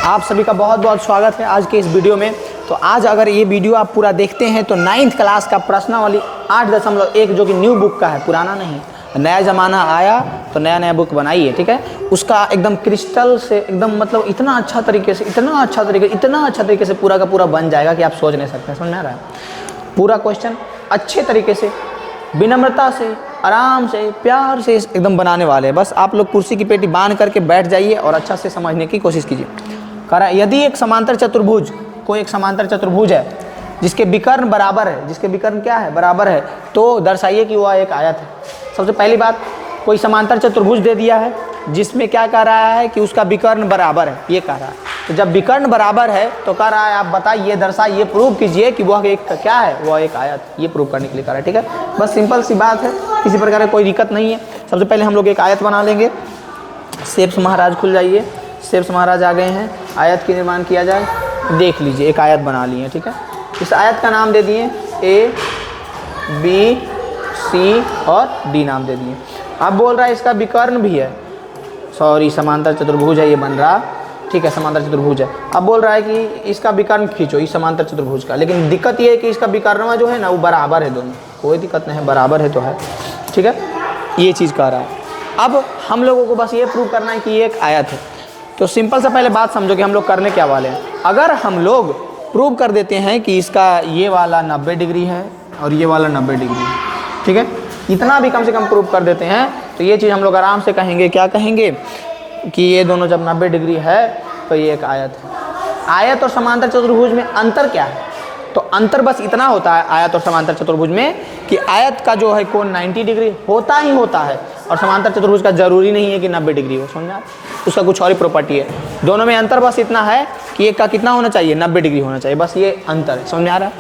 आप सभी का बहुत बहुत स्वागत है आज के इस वीडियो में। तो आज अगर ये वीडियो आप पूरा देखते हैं तो 9th क्लास का प्रश्नावली 8.1 जो कि न्यू बुक का है, पुराना नहीं, नया ज़माना आया तो नया नया बुक बनाई है, ठीक है। उसका एकदम क्रिस्टल से एकदम मतलब इतना अच्छा तरीके से पूरा का पूरा बन जाएगा कि आप सोच नहीं सकते। समझ में आ रहा है? पूरा क्वेश्चन अच्छे तरीके से, विनम्रता से, आराम से, प्यार से एकदम बनाने वाले हैं। बस आप लोग कुर्सी की पेटी बांध करके बैठ जाइए और अच्छा से समझने की कोशिश कीजिए। कह रहा है यदि एक समांतर चतुर्भुज, कोई एक समांतर चतुर्भुज है जिसके विकर्ण बराबर है, जिसके विकर्ण क्या है, बराबर है, तो दर्शाइए कि वह एक आयत है। सबसे पहली बात, कोई समांतर चतुर्भुज दे दिया है जिसमें क्या कह रहा है कि उसका विकर्ण बराबर है, ये कह रहा है। तो जब विकर्ण बराबर है तो कह रहा है आप बताइए, दर्शाइए, प्रूव कीजिए कि वह एक क्या है, वह एक आयत, ये प्रूव करने के लिए कह रहा है, ठीक है। बस सिंपल सी बात है, किसी प्रकार की कोई दिक्कत नहीं है। सबसे पहले हम लोग एक आयत बना लेंगे। शेप्स महाराज खुल जाइए, शेप्स महाराज आ गए हैं। आयत की निर्माण किया जाए, देख लीजिए एक आयत बना ली है, ठीक है। इस आयत का नाम दे दिए ए, बी, सी और डी नाम दे दिए। अब बोल रहा है इसका विकर्ण भी है, सॉरी समांतर चतुर्भुज है ये बन रहा, ठीक है, समांतर चतुर्भुज है। अब बोल रहा है कि इसका विकर्ण खींचो इस समांतर चतुर्भुज का, लेकिन दिक्कत ये है कि इसका विकर्ण जो है ना वो बराबर है दोनों, कोई दिक्कत नहीं है, बराबर है तो है, ठीक है, ये चीज़ कह रहा है। अब हम लोगों को बस ये प्रूव करना है कि ये एक आयत है। तो सिंपल से पहले बात समझो कि हम लोग करने क्या वाले हैं। अगर हम लोग प्रूव कर देते हैं कि इसका ये वाला 90 डिग्री है और ये वाला 90 डिग्री है, ठीक है, इतना भी कम से कम प्रूव कर देते हैं तो ये चीज़ हम लोग आराम से कहेंगे, क्या कहेंगे कि ये दोनों जब 90 डिग्री है तो ये एक आयत है। आयत और समांतर चतुर्भुज में अंतर क्या है? तो अंतर बस इतना होता है आयत और समांतर चतुर्भुज में कि आयत का जो है कोण 90 डिग्री होता ही होता है और समांतर चतुर्भुज का जरूरी नहीं है कि 90 डिग्री हो। समझा? उसका कुछ और ही प्रॉपर्टी है। दोनों में अंतर बस इतना है कि एक का कितना होना चाहिए, 90 डिग्री होना चाहिए, बस ये अंतर है। समझ में आ रहा है?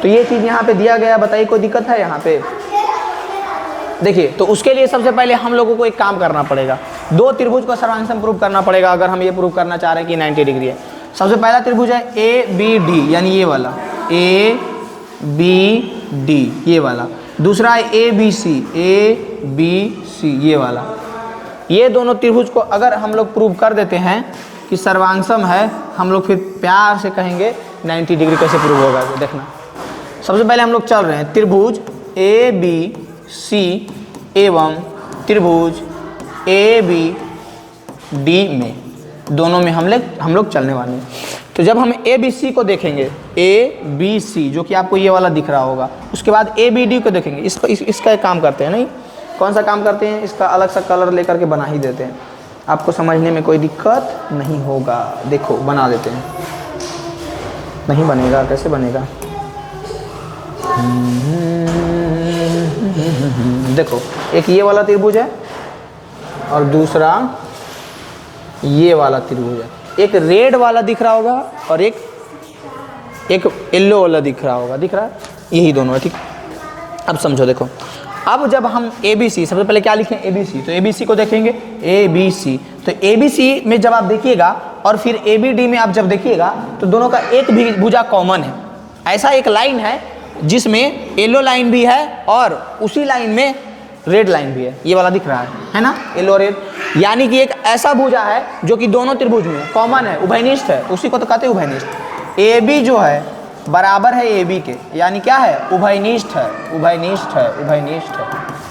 तो ये चीज़ यहाँ पे दिया गया, बताइए कोई दिक्कत है यहाँ पे? देखिए, तो उसके लिए सबसे पहले हम लोगों को एक काम करना पड़ेगा, दो त्रिभुज का सर्वांशम प्रूव करना पड़ेगा। अगर हम ये प्रूव करना चाह रहे हैं कि 90 डिग्री है। सबसे पहला त्रिभुज है ए बी डी, यानी ये वाला ए बी डी, ये वाला। दूसरा है ए बी सी, ये वाला। ये दोनों त्रिभुज को अगर हम लोग प्रूव कर देते हैं कि सर्वांशम है, हम लोग फिर प्यार से कहेंगे 90 डिग्री कैसे प्रूव होगा, तो देखना। सबसे पहले हम लोग चल रहे हैं त्रिभुज ए बी सी एवं त्रिभुज ए बी डी में, दोनों में हम लोग चलने वाले हैं। तो जब हम ए बी सी को देखेंगे, ए बी सी जो कि आपको ये वाला दिख रहा होगा, उसके बाद ए बी डी को देखेंगे। इसका एक काम करते हैं, नहीं कौन सा काम करते हैं, इसका अलग सा कलर लेकर के बना ही देते हैं, आपको समझने में कोई दिक्कत नहीं होगा। देखो बना देते हैं, नहीं बनेगा, कैसे बनेगा, देखो एक ये वाला त्रिभुज है और दूसरा ये वाला त्रिभुज है। एक रेड वाला दिख रहा होगा और एक येलो वाला दिख रहा होगा, दिख रहा है, यही दोनों है, ठीक। अब समझो, देखो अब जब हम ए बी सी, सबसे पहले क्या लिखें, ए बी सी, तो ए बी सी को देखेंगे, ए बी सी, तो ए बी सी में जब आप देखिएगा और फिर ए बी डी में आप जब देखिएगा तो दोनों का एक भी भुजा कॉमन है। ऐसा एक लाइन है जिसमें येलो लाइन भी है और उसी लाइन में रेड लाइन भी है, ये वाला दिख रहा है ना, येलो रेड, यानी कि एक ऐसा भुजा है जो कि दोनों त्रिभुज में कॉमन है, उभयनिष्ठ है, उसी को तो कहते हैं उभयनिष्ठ। ए बी जो है बराबर है ए बी के, यानी क्या है, उभयनिष्ठ है, उभयनिष्ठ है, उभयनिष्ठ है,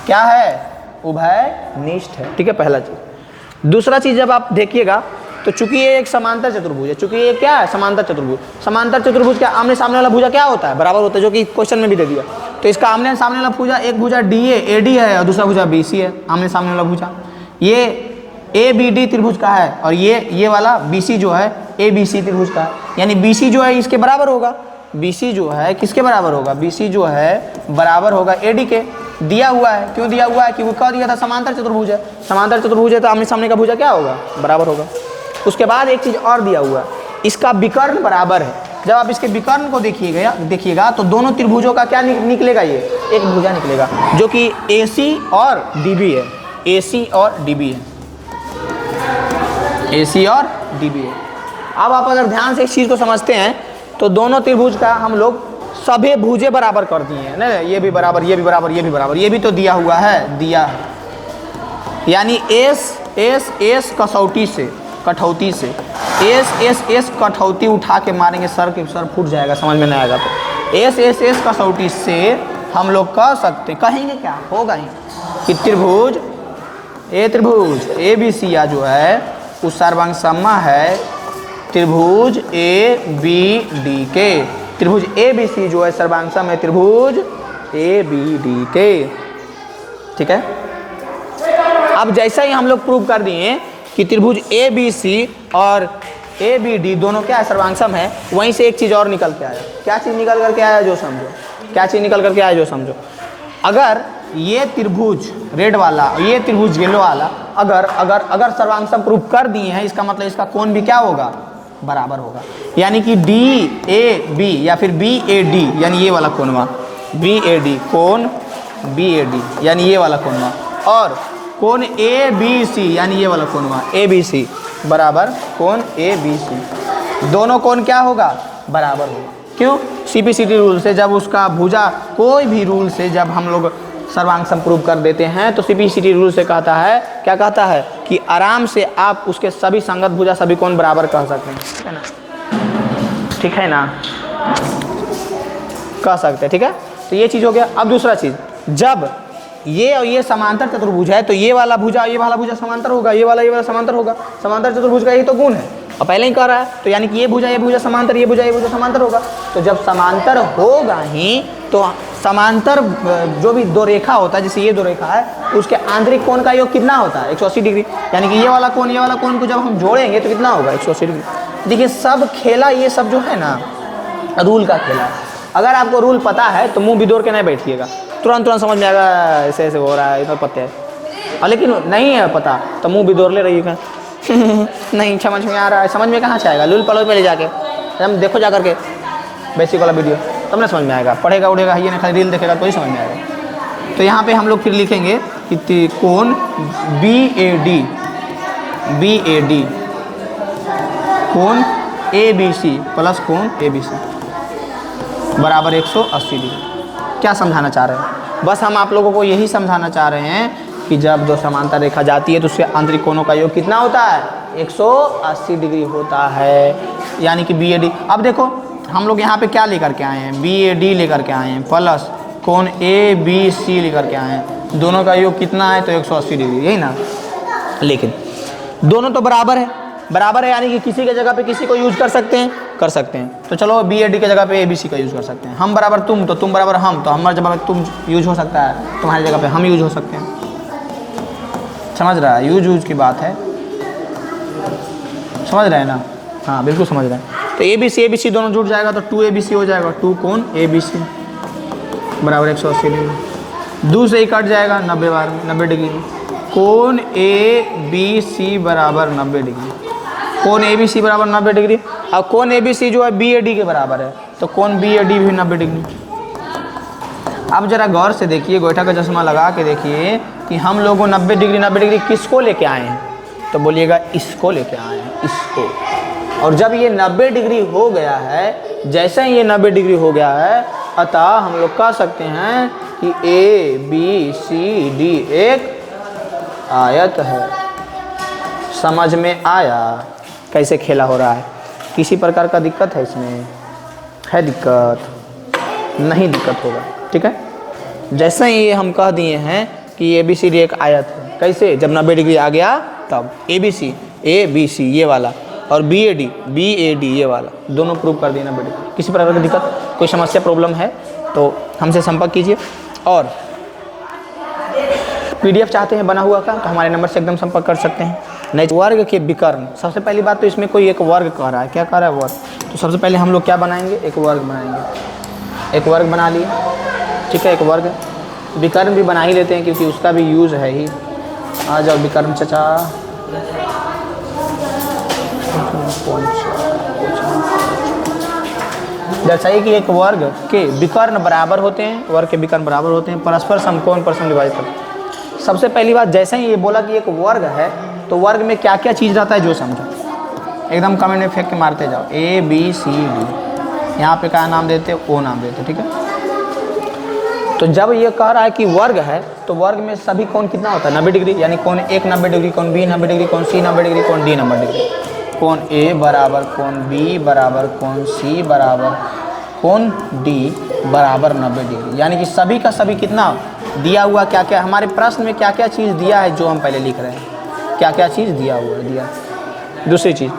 क्या है, उभयनिष्ठ है, ठीक है, पहला चीज। दूसरा चीज जब आप देखिएगा तो चूंकि ये एक समांतर चतुर्भुज है, चूंकि ये क्या है, समांतर चतुर्भुज, समांतर चतुर्भुज का आमने सामने वाला भुजा क्या होता है, बराबर होता है, जो कि क्वेश्चन में भी दे दिया। तो इसका आमने सामने वाला भुजा, एक भुजा डी ए, ए डी है और दूसरा भुजा बी सी है, आमने सामने वाला भुजा। ये ए बी डी त्रिभुज का है और ये वाला बी सी जो है ए बी सी त्रिभुज का है, यानी बी सी जो है इसके बराबर होगा, बी सी जो है किसके बराबर होगा, बी सी जो है बराबर होगा ए डी के। दिया हुआ है, क्यों दिया हुआ है, क्योंकि कह दिया था समांतर चतुर्भुज है, समांतर चतुर्भुज है तो आमने सामने का भुजा क्या होगा, बराबर होगा। उसके बाद एक चीज़ और दिया हुआ है, इसका विकर्ण बराबर है। जब आप इसके विकर्ण को देखिएगा तो दोनों त्रिभुजों का क्या निकलेगा, ये एक भुजा निकलेगा जो कि AC और DB है, AC और DB है, AC और DB है। अब आप अगर ध्यान से इस चीज़ को समझते हैं तो दोनों त्रिभुज का हम लोग सभी भुजे बराबर कर दिए हैं ना, ये भी बराबर, ये भी बराबर, ये भी बराबर, ये भी तो दिया हुआ है, दिया है, यानी एस कसौटी से कठौती से, एस कठौती उठा के मारेंगे सर के, सर फूट जाएगा, समझ में नहीं आएगा। तो एस कसौटी से हम लोग कह सकते, कहेंगे क्या होगा ही कि त्रिभुज ए बी सी या जो है उस सर्वांगसम्मा है त्रिभुज ए बी डी के। त्रिभुज ए बी सी जो है सर्वांगसम है त्रिभुज ए बी डी के। ठीक है, अब जैसा ही हम लोग प्रूव कर दिए कि त्रिभुज ए बी सी और ए बी डी दोनों क्या है, सर्वांगसम है, वहीं से एक चीज़ और निकल के आया। क्या चीज़ निकल करके आया जो समझो, क्या चीज़ निकल करके आया जो समझो। अगर ये त्रिभुज रेड वाला, ये त्रिभुज येलो वाला अगर अगर अगर सर्वांगसम प्रूव कर दिए हैं, इसका मतलब इसका कोण भी क्या होगा, बराबर होगा। यानी कि डी ए बी या फिर बी ए डी, यानी ये वाला कोणवा बी ए डी, कोण बी ए डी यानी ये वाला कोणवा, और कोण ए बी सी यानी ये वाला कोणवा ए बी सी बराबर कोण ए बी सी, दोनों कोण क्या होगा, बराबर होगा। क्यों, सीपीसीटी रूल से जब उसका भुजा, कोई भी रूल से जब हम लोग सर्वांगसम प्रूव कर देते हैं तो सीपीसीटी रूल से कहता है, क्या कहता है कि आराम से आप उसके सभी संगत भुजा सभी कोण बराबर कह सकते हैं। ठीक है ना, ठीक है ना, कह सकते हैं। ठीक है, तो ये चीज़ हो गया। अब दूसरा चीज़, जब ये और ये समांतर चतुर्भुज है तो ये वाला भुजा ये वाला भुजा समांतर होगा, ये वाला समांतर होगा। समांतर चतुर्भुज का ये तो गुण है और पहले ही कह रहा है, तो यानी कि ये भुजा समांतर, ये भुजा समांतर होगा। तो जब समांतर होगा ही तो समांतर जो भी दो रेखा होता है, जैसे ये दो रेखा है, उसके आंतरिक कोण का योग कितना होता है, 180 डिग्री। यानी कि ये वाला कोण को जब हम जोड़ेंगे तो कितना होगा, 180 डिग्री। देखिए सब खेला, ये सब जो है ना रूल का खेला है। अगर आपको रूल पता है तो मुँह बिदोर के नहीं बैठिएगा, तुरंत समझ में आएगा ऐसे ऐसे हो रहा है, इतना पता है। और लेकिन नहीं है पता तो मुँह बिदोर ले रहिएगा नहीं समझ में आ रहा है, समझ में कहाँ से आएगा, लूल पलो पे ले जाके हम देखो जा करके बेसिक वाला वीडियो, तब ना समझ में आएगा। पढ़ेगा उड़ेगा ये ना, खाली रील देखेगा तो ही समझ में आएगा। तो यहाँ पे हम लोग फिर लिखेंगे कि कोण बी ए डी कोण ए बी सी प्लस कोण ए बी सी बराबर 180 डिग्री। क्या समझाना चाह रहे हैं, बस हम आप लोगों को यही समझाना चाह रहे हैं कि जब दो समांतर रेखा जाती है तो उसके आंतरिक कोणों का योग कितना होता है, 180 डिग्री होता है। यानी कि बी ए डी, अब देखो हम लोग यहाँ पे क्या लेकर के आए हैं, बी ए डी लेकर के आए हैं प्लस कोण ए बी सी लेकर के आए हैं, दोनों का योग कितना है तो 180 डिग्री, यही ना। लेकिन दोनों तो बराबर है, यानी कि किसी के जगह पे किसी को यूज कर सकते हैं। तो चलो बी ए डी के जगह पे ए बी सी का यूज़ कर सकते हैं। हम बराबर तुम, तो तुम बराबर हम, तो हमारे जगह पे तुम यूज हो सकता है, तुम्हारी जगह पे हम यूज हो सकते हैं। समझ रहा है, यूज की बात है, समझ रहे हैं ना, हाँ बिल्कुल समझ रहे हैं। तो ए बी सी दोनों जुड़ जाएगा तो 2 ए बी सी हो जाएगा, 2 कोण ए बी सी बराबर 180 डिग्री। 2 से ही कट जाएगा 90 डिग्री, कोण ए बी सी बराबर 90 डिग्री, कोण ए बी सी बराबर 90 डिग्री। अब कोण ए बी सी जो है बी ए डी के बराबर है, तो कोण बी ए डी भी 90 डिग्री। अब जरा गौर से देखिए, गोइठा का चश्मा लगा के देखिए कि हम लोगों 90 डिग्री किसको लेके आए हैं, तो बोलिएगा इसको लेके आए हैं, इसको। और जब ये 90 डिग्री हो गया है, जैसे ही ये 90 डिग्री हो गया है, अतः हम लोग कह सकते हैं कि ए बी सी डी एक आयत है। समझ में आया कैसे खेला हो रहा है? किसी प्रकार का दिक्कत है इसमें? है दिक्कत? नहीं दिक्कत होगा, ठीक है। जैसे ही ये हम कह दिए हैं कि ए बी सी डी एक आयत है, कैसे, जब 90 डिग्री आ गया तब ए बी सी ये वाला और बी ए डी ये वाला दोनों प्रूव कर दिए 90 डिग्री। किसी प्रकार की दिक्कत, कोई समस्या प्रॉब्लम है तो हमसे संपर्क कीजिए। और PDF चाहते हैं बना हुआ का तो हमारे नंबर से एकदम संपर्क कर सकते हैं। नहीं, वर्ग के विकर्ण, सबसे पहली बात तो इसमें कोई एक वर्ग कह रहा है, क्या कह रहा है वर्ग, तो सबसे पहले हम लोग क्या बनाएंगे, एक वर्ग बनाएंगे। एक वर्ग बना लिए, ठीक है, एक वर्ग। विकर्ण भी बना ही लेते हैं क्योंकि उसका भी यूज़ है ही। आ जाओ विकर्ण चचा, दर्शाइए कि एक वर्ग के विकर्ण बराबर होते हैं, वर्ग के विकर्ण बराबर होते हैं, परस्पर समकोण पर समविभाजित करते हैं। सबसे पहली बात, जैसे ही ये बोला कि एक वर्ग है तो वर्ग में क्या क्या चीज़ रहता है जो समझो, एकदम कमेंट में फेंक के मारते जाओ। ए बी सी डी, यहाँ पे क्या नाम देते हैं, ओ नाम देते हैं, ठीक है। तो तो जब ये कह रहा है कि वर्ग है तो वर्ग में सभी कोण कितना होता है 90 डिग्री, यानी कोण A 90 डिग्री, कोण B 90 डिग्री, कोण C 90 डिग्री, कोण D 90 डिग्री। कोण A बराबर कोण B बराबर कोण C बराबर कोण D बराबर 90 डिग्री, यानी कि सभी का सभी कितना दिया हुआ, क्या क्या हमारे प्रश्न में क्या क्या चीज़ दिया है जो हम पहले लिख रहे हैं, क्या क्या चीज़ दिया हुआ है दिया। दूसरी चीज़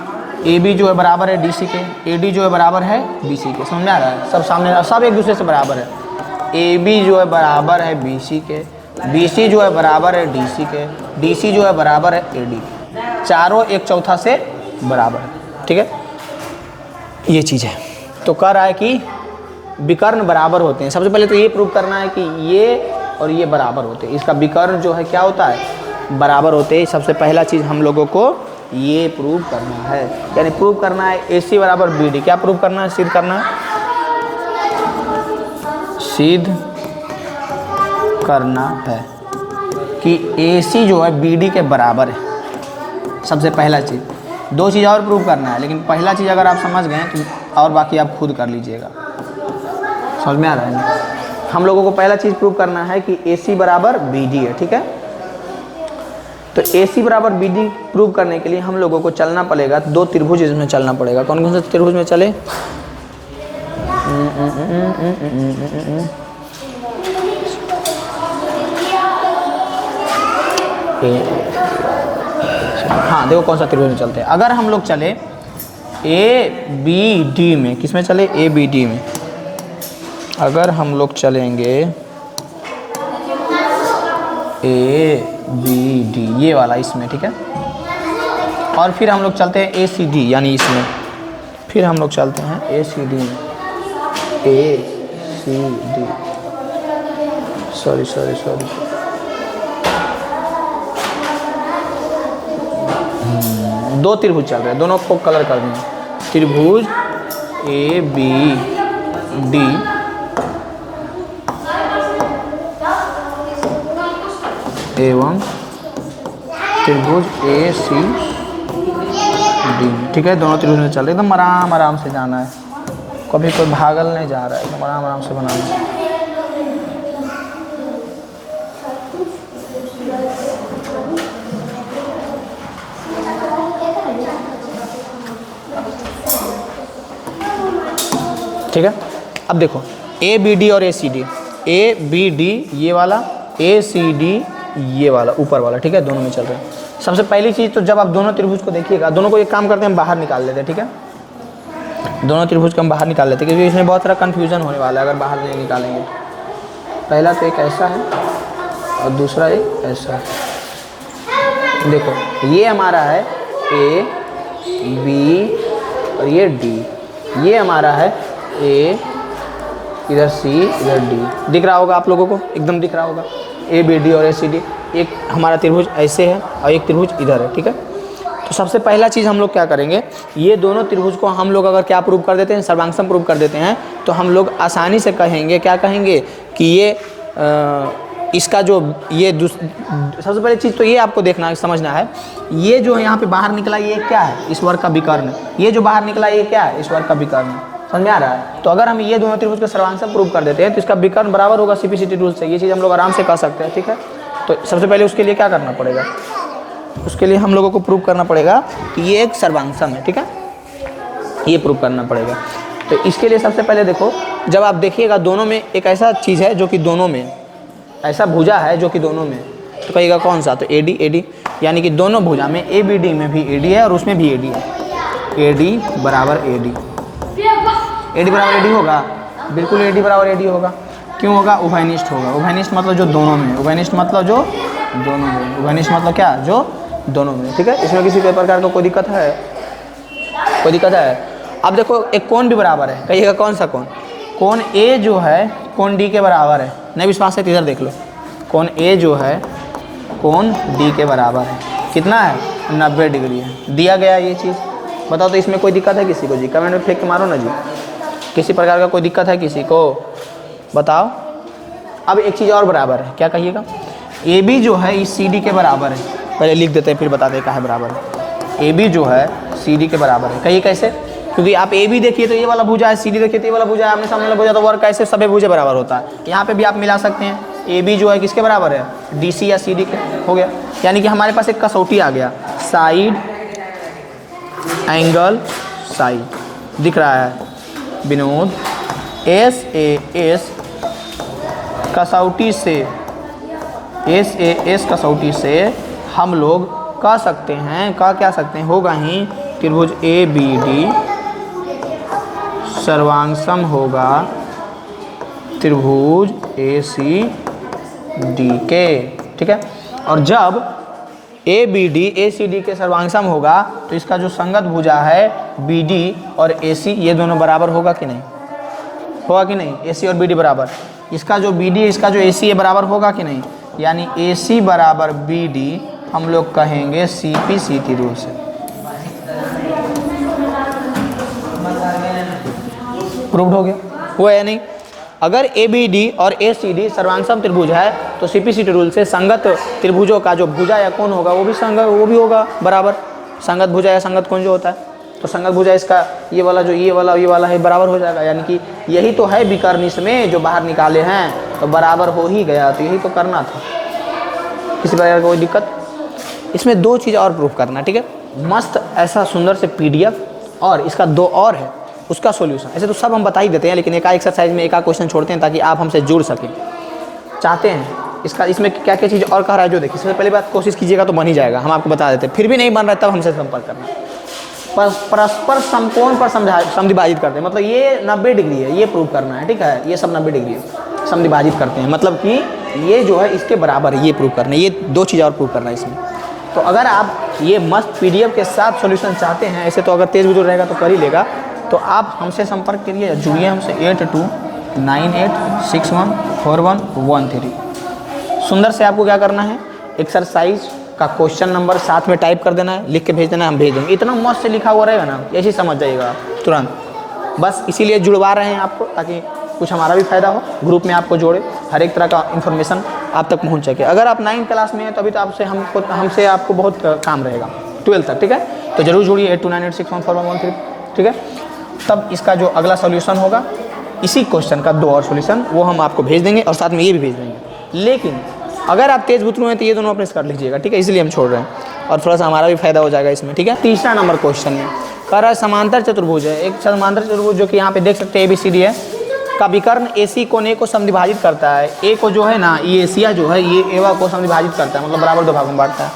AB जो है बराबर है DC के, AD जो है बराबर है BC के, समझ में आ रहा है, सब सामने सब एक दूसरे से बराबर है। AB जो है बराबर है BC के, BC जो है बराबर है DC के, DC जो है बराबर है AD के, चारों एक चौथा से बराबर है। ठीक है, ये चीज़ है। तो कह रहा है कि विकर्ण बराबर होते हैं। सबसे पहले तो ये प्रूव करना है कि ये और ये बराबर होते हैं, इसका विकर्ण जो है क्या होता है बराबर होते हैं। सबसे पहला चीज़ हम लोगों को ये प्रूव करना है, यानी प्रूव करना है AC बराबर BD। क्या प्रूव करना है, सिद्ध करना है, सिद्ध करना है कि AC जो है BD के बराबर है। सबसे पहला चीज़। दो चीज़ और प्रूव करना है, लेकिन पहला चीज़ अगर आप समझ गए तो और बाकी आप खुद कर लीजिएगा। समझ में आ रहा है ना? हम लोगों को पहला चीज़ प्रूव करना है कि AC बराबर BD है। ठीक है, तो AC बराबर BD प्रूव करने के लिए हम लोगों को चलना पड़ेगा, दो त्रिभुज इसमें चलना पड़ेगा। कौन कौन से त्रिभुज में चले? हाँ देखो कौन सा त्रिभुज में चलते हैं। अगर हम लोग चले ABD में, किस में चले? ABD में। अगर हम लोग चलेंगे ABD ये वाला इसमें, ठीक है, और फिर हम लोग चलते हैं ACD यानी इसमें, फिर हम लोग चलते हैं ACD में, ACD सॉरी दो त्रिभुज चल रहे हैं, दोनों को कलर कर देंगे। त्रिभुज ABD एवं त्रिभुज ACD। ठीक है, दोनों त्रिभुज में चल रहे, एकदम आराम आराम से जाना है, कभी कोई भागल नहीं जा रहा है, एकदम आराम आराम से बनाना है। ठीक है, अब देखो ABD और ACD, ABD ये वाला, ACD ये वाला ऊपर वाला, ठीक है, दोनों में चल रहे हैं। सबसे पहली चीज़ तो जब आप दोनों त्रिभुज को देखिएगा, दोनों को एक काम करते हैं, हम बाहर निकाल लेते हैं। ठीक है, दोनों त्रिभुज को हम बाहर निकाल लेते हैं, क्योंकि इसमें बहुत सारा कन्फ्यूजन होने वाला है अगर बाहर नहीं निकालेंगे। पहला तो एक ऐसा है और दूसरा एक ऐसा है। देखो ये हमारा है A B और ये D, ये हमारा है A, इधर C इधर D। दिख रहा होगा आप लोगों को, एकदम दिख रहा होगा। ABD और ACD, एक हमारा त्रिभुज ऐसे है और एक त्रिभुज इधर है। ठीक है, तो सबसे पहला चीज़ हम लोग क्या करेंगे, ये दोनों त्रिभुज को हम लोग अगर क्या प्रूव कर देते हैं, सर्वांगसम प्रूव कर देते हैं, तो हम लोग आसानी से कहेंगे, क्या कहेंगे कि ये इसका जो ये सबसे पहली चीज़ तो ये आपको देखना है, समझना है, ये जो यहाँ पे बाहर निकला ये क्या है, इस वर्ग का विकर्ण। ये जो बाहर निकला ये क्या है, इस वर्ग का विकर्ण। समझ में आ रहा है? तो अगर हम ये दोनों त्रिभुज का सर्वांगसम प्रूव कर देते हैं तो इसका विकर्ण बराबर होगा CP/CD रूल से। ये चीज़ हम लोग आराम से कर सकते हैं। ठीक है, तो सबसे पहले उसके लिए क्या करना पड़ेगा, उसके लिए हम लोगों को प्रूव करना पड़ेगा कि ये एक सर्वांगसम है। ठीक है, ये प्रूव करना पड़ेगा। तो इसके लिए सबसे पहले देखो, जब आप देखिएगा दोनों में एक ऐसा चीज़ है जो कि दोनों में ऐसा भुजा है जो कि दोनों में, तो कहिएगा कौन सा, तो AD यानी कि दोनों भुजा में ABD में भी AD है और उसमें भी AD है। AD बराबर AD बराबर AD होगा, बिल्कुल AD बराबर AD होगा। क्यों होगा? उभयनिष्ठ होगा। उभयनिष्ठ मतलब जो दोनों में, उभयनिष्ठ मतलब जो दोनों में, उभयनिष्ठ मतलब क्या, जो दोनों में। ठीक है, इसमें किसी प्रकार का कोई दिक्कत है? कोई दिक्कत है? अब देखो एक कोण भी बराबर है, कहिएगा कौन सा कोण, कोण A जो है कोण D के बराबर है। नहीं विश्वास है तो इधर देख लो, कोण A जो है कोण D के बराबर है। कितना है? 90 डिग्री है, दिया गया ये चीज़। बताओ तो इसमें कोई दिक्कत है किसी को जी? कमेंट में फेंक के मारो ना जी, किसी प्रकार का कोई दिक्कत है किसी को? बताओ। अब एक चीज़ और बराबर है, क्या कहिएगा, AB जो है इस CD के बराबर है। पहले लिख देते हैं फिर बताते हैं क्या है बराबर है। AB जो है CD के बराबर है। कहिए कैसे, क्योंकि आप ए बी देखिए तो ये वाला भुजा है, सी डी देखिए तो ये वाला भुजा है, आपने सामने वाला भुजा, तो वर्ग कैसे सभी भुजे बराबर होता है। यहाँ पे भी आप मिला सकते हैं, ए बी जो है किसके बराबर है, डी सी या सी डी के हो गया। यानी कि हमारे पास एक कसौटी आ गया, साइड एंगल साइड दिख रहा है विनोद, एस ए एस कसौटी से, एस ए एस कसौटी से हम लोग कह सकते हैं, क्या सकते हैं, होगा ही त्रिभुज ए बी डी सर्वांगसम होगा त्रिभुज ए सी डी के, ठीक है। और जब A B D A C D के सर्वांगसम होगा तो इसका जो संगत भुजा है बी डी और ए सी, ये दोनों बराबर होगा कि नहीं, होगा कि नहीं, ए सी और बी डी बराबर, इसका जो बी डी इसका जो ए सी है बराबर होगा कि नहीं, यानी ए सी बराबर बी डी हम लोग कहेंगे C P C T rule से। प्रूव्ड हो गया, हुआ या नहीं। अगर ए बी डी और ए सी डी सर्वांगसम त्रिभुज है तो C P C T rule से संगत त्रिभुजों का जो भुजा या कोण होगा वो भी होगा बराबर। संगत भुजा या संगत कोण जो होता है, तो संगत भुजा इसका ये वाला है बराबर हो जाएगा। यानी कि यही तो है विकर्ण इसमें जो बाहर निकाले हैं, तो बराबर हो ही गया, तो यही तो करना था, किसी प्रकार की कोई दिक्कत। इसमें दो चीज़ और प्रूफ करना, ठीक है। मस्त ऐसा सुंदर से पीडीएफ और इसका दो और है उसका सॉल्यूशन। ऐसे तो सब हम बता ही देते हैं, लेकिन एक एक्सरसाइज में एक क्वेश्चन छोड़ते हैं ताकि आप हमसे जुड़ सकें, चाहते हैं। इसमें क्या क्या चीज़ और कह रहा है जो देखिए, इसमें पहली बात कोशिश कीजिएगा तो बन ही जाएगा, हम आपको बता देते हैं। फिर भी नहीं बन रहा है तब हमसे संपर्क करना। परस्पर समकोण पर समद्विभाजित करते हैं, मतलब ये 90 डिग्री है, ये प्रूव करना है, ठीक है। ये सब 90 डिग्री है, समद्विभाजित करते हैं, मतलब कि ये जो है इसके बराबर है, ये प्रूव करना है। ये दो चीज़ और प्रूव करना है इसमें। तो अगर आप ये मस्त पीडीएफ के साथ सॉल्यूशन चाहते हैं, ऐसे तो अगर तेज बुजुर्ग रहेगा तो कर ही लेगा, तो आप हमसे संपर्क करिए, जुड़िए हमसे 8298614113। सुंदर से आपको क्या करना है, एक्सरसाइज का क्वेश्चन नंबर साथ में टाइप कर देना है, लिख के भेज देना है, हम भेज देंगे। इतना मस्त से लिखा हुआ रहेगा ना, ऐसे ही समझ जाइएगा तुरंत। बस इसीलिए जुड़वा रहे हैं आपको, ताकि कुछ हमारा भी फ़ायदा हो, ग्रुप में आपको जोड़े, हर एक तरह का इन्फॉर्मेशन आप तक पहुंच सके। अगर आप 9th क्लास में हैं तो अभी तो हमसे आपको बहुत काम रहेगा 12th तक, ठीक है। तो जरूर जुड़िए 8298614113, ठीक है। तब इसका जो अगला सॉल्यूशन होगा, इसी क्वेश्चन का दो और सॉल्यूशन वो हम आपको भेज देंगे, और साथ में ये भी भेज देंगे। लेकिन अगर आप तेज बुतरू हैं तो ये दोनों अपने कर लीजिएगा, ठीक है, इसलिए हम छोड़ रहे हैं, और थोड़ा सा हमारा भी फायदा हो जाएगा इसमें, ठीक है। तीसरा नंबर क्वेश्चन में कह रहा है समांतर चतुर्भुज है, एक समांतर चतुर्भुज जो कि यहाँ पे देख सकते हैं ABCD है, का विकर्ण AC कोण A को समद्विभाजित करता है। A को जो है ना, ये एशिया जो है ये एवा को समद्विभाजित करता है, मतलब बराबर दो भागों में बांटता है।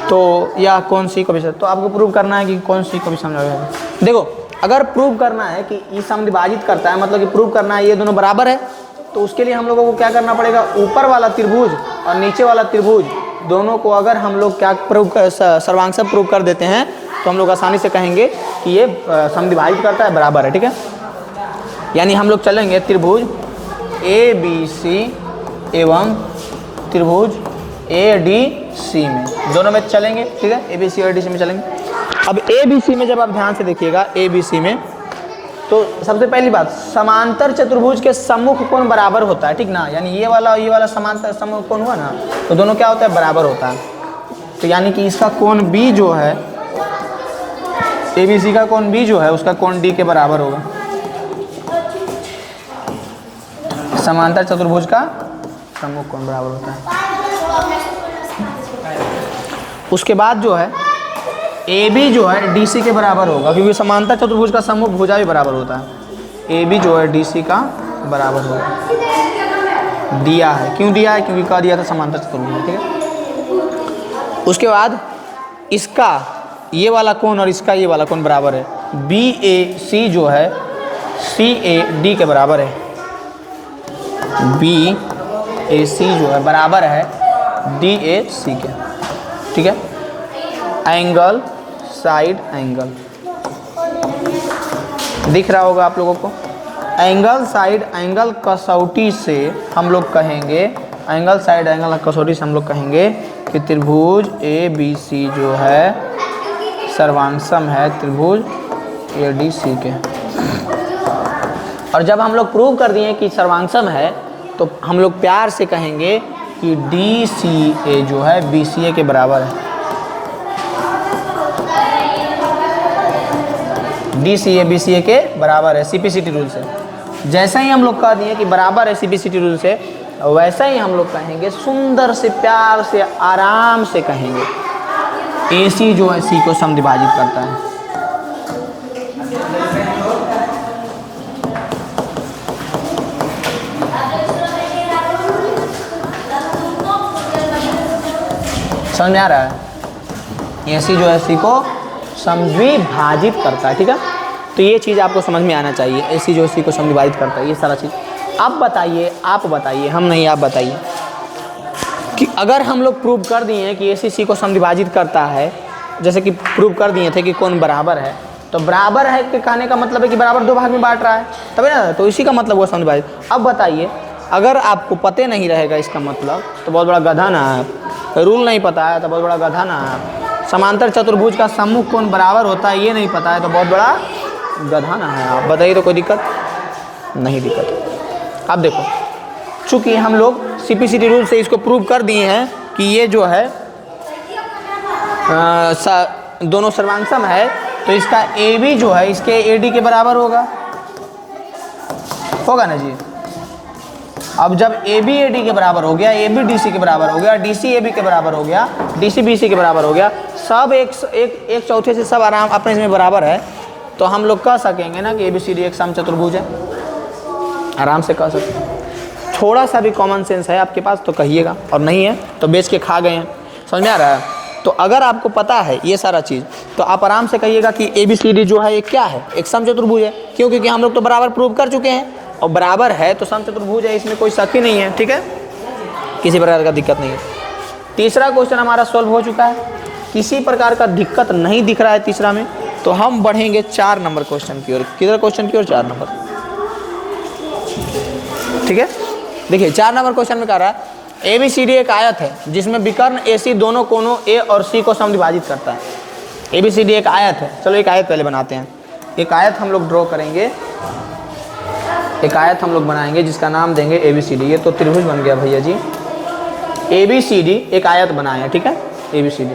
तो या कौन सी को भी, तो आपको प्रूव करना है कि कौन सी को भी समझाएगा। देखो, अगर प्रूव करना है कि ये समद्विभाजित करता है, मतलब कि प्रूव करना है ये दोनों बराबर है, तो उसके लिए हम लोगों को क्या करना पड़ेगा, ऊपर वाला त्रिभुज और नीचे वाला त्रिभुज दोनों को अगर हम लोग क्या प्रूव सर्वांगसम प्रूव कर देते हैं, तो हम लोग आसानी से कहेंगे कि ये समद्विभाजित करता है, बराबर है, ठीक है। यानी हम लोग चलेंगे त्रिभुज ABC एवं त्रिभुज ADC में, दोनों में चलेंगे, ठीक है। ABC और ADC में चलेंगे। अब ABC में जब आप ध्यान से देखिएगा, ABC में तो सबसे पहली बात, समांतर चतुर्भुज के सम्मुख कोण बराबर होता है, ठीक ना। यानी ये वाला और ये वाला समांतर सम्मुख कोण हुआ ना, तो दोनों क्या होता है, बराबर होता है। तो यानी कि इसका कोण B जो है, ABC का कोण B जो है, उसका कोण D के बराबर होगा। समांतर चतुर्भुज का सम्मुख कोण बराबर होता है। उसके बाद जो है AB जो है DC के बराबर होगा, क्योंकि समांतर चतुर्भुज का सम्मुख भुजा भी बराबर होता है। AB जो है DC का बराबर होगा, दिया है। क्यों दिया है, क्योंकि कह दिया था समांतर चतुर्भुज, ठीक है। उसके बाद इसका ये वाला कोण और इसका ये वाला कोण बराबर है। BAC जो है CAD के बराबर है, BAC जो है बराबर है DAC के, ठीक है। एंगल साइड एंगल दिख रहा होगा आप लोगों को। एंगल साइड एंगल कसौटी से हम लोग कहेंगे, एंगल साइड एंगल कसौटी से हम लोग कहेंगे कि त्रिभुज ABC जो है सर्वांगसम है त्रिभुज ADC के। और जब हम लोग प्रूव कर दिए कि सर्वांगसम है, तो हम लोग प्यार से कहेंगे कि DCA जो है BCA के बराबर है। D C A B C ए के बराबर है CPCT रूल से। जैसा ही हम लोग कह दिए कि बराबर है CPCT रूल से, वैसा ही हम लोग कहेंगे, सुंदर से प्यार से आराम से कहेंगे AC जो है C को समद्विभाजित करता है। समझ में आ रहा है? AC जो है C को समद्विभाजित करता है, ठीक है। तो ये चीज़ आपको समझ में आना चाहिए, AC जो C को समद्विभाजित करता है, ये सारा चीज़। अब बताइए, आप बताइए, हम नहीं, आप बताइए कि अगर हम लोग प्रूव कर दिए हैं कि AC C को समद्विभाजित करता है, जैसे कि प्रूव कर दिए थे कि कौन बराबर है, तो बराबर है के कहने का मतलब है कि बराबर दो भाग में बांट रहा है, तभी ना, तो इसी का मतलब हुआ समद्विभाजित। अब बताइए, अगर आपको पते नहीं रहेगा इसका मतलब, तो बहुत बड़ा गधा ना है। रूल नहीं पता है तो बहुत बड़ा गधा ना है। समांतर चतुर्भुज का सम्मुख कोण बराबर होता है ये नहीं पता है तो बहुत बड़ा गधा ना है। आप बताइए, तो कोई दिक्कत नहीं? दिक्कत। अब देखो, चूँकि हम लोग CPCT रूल से इसको प्रूव कर दिए हैं कि ये जो है दोनों सर्वांगसम है, तो इसका AB जो है इसके AD के बराबर होगा ना जी। अब जब AB AD के बराबर हो गया, AB DC के बराबर हो गया, DC AB के बराबर हो गया, DC BC के बराबर हो गया, सब एक चौथे से सब आराम अपने में बराबर है, तो हम लोग कह सकेंगे ना कि ABCD एक समचतुर्भुज है। आराम से कह सकते हैं। थोड़ा सा भी कॉमन सेंस है आपके पास तो कहिएगा, और नहीं है तो बेच के खा गए हैं। समझ में आ रहा है? तो अगर आपको पता है ये सारा चीज़, तो आप आराम से कहिएगा कि ABCD जो है ये क्या है, एक समचतुर्भुज है। क्यों? क्योंकि हम लोग तो बराबर प्रूव कर चुके हैं, और बराबर है तो समचतुर्भुज है, इसमें कोई शक ही नहीं है, ठीक है, किसी प्रकार का दिक्कत नहीं है। तीसरा क्वेश्चन हमारा सॉल्व हो चुका है, किसी प्रकार का दिक्कत नहीं दिख रहा है तीसरा में, तो हम बढ़ेंगे 4 नंबर क्वेश्चन की ओर। किधर क्वेश्चन की ओर? 4 नंबर, ठीक है। देखिए 4 नंबर क्वेश्चन में कह रहा है ABCD एक आयत है जिसमें विकर्ण AC दोनों कोनों A और C को समद्विभाजित करता है। ABCD एक आयत है। चलो एक आयत पहले बनाते हैं। एक आयत हम लोग ड्रॉ करेंगे, एक आयत हम लोग बनाएंगे जिसका नाम देंगे ABCD। ये तो त्रिभुज बन गया भैया जी। ABCD एक आयत बनाए, ठीक है। ABCD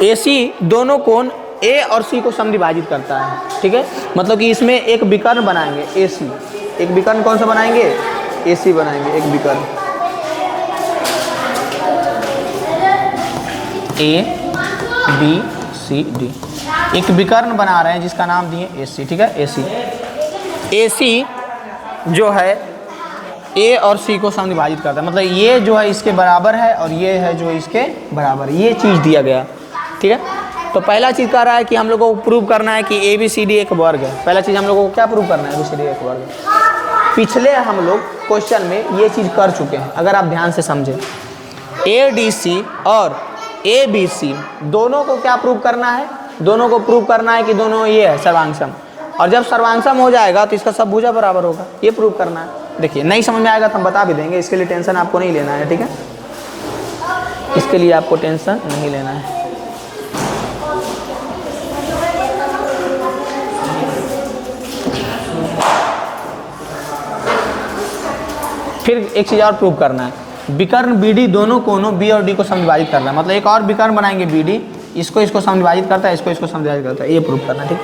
AC दोनों कोण A और C को समद्विभाजित करता है, ठीक है। मतलब कि इसमें एक विकर्ण बनाएंगे AC। एक विकर्ण कौन सा बनाएंगे? AC बनाएंगे, एक विकर्ण ABCD। एक विकर्ण बना रहे हैं जिसका नाम दिए AC, ठीक है। AC जो है A और C को समद्विभाजित करता है, मतलब ये जो है इसके बराबर है और ये है जो इसके बराबर, ये चीज़ दिया गया, ठीक है। तो पहला चीज़ कह रहा है कि हम लोगों को प्रूव करना है कि ABCD एक वर्ग है। पहला चीज़ हम लोगों को क्या प्रूव करना है? ABCD एक वर्ग है। पिछले हम लोग क्वेश्चन में ये चीज़ कर चुके हैं, अगर आप ध्यान से समझें। ADC और ABC दोनों को क्या प्रूव करना है? दोनों को प्रूव करना है कि दोनों ये है सर्वांगसम, और जब सर्वांगसम हो जाएगा तो इसका सब भुजा बराबर होगा, ये प्रूव करना है। देखिए नहीं समझ में आएगा तो हम बता भी देंगे, इसके लिए टेंशन आपको नहीं लेना है, ठीक है। इसके लिए आपको टेंशन नहीं लेना है। फिर एक चीज़ और प्रूव करना है, विकर्ण BD दोनों कोनों B और D को समद्विभाजित करना है। मतलब एक और विकर्ण बनाएंगे BD, इसको समद्विभाजित करता है, इसको समद्विभाजित करता है, ये प्रूव करना है, ठीक।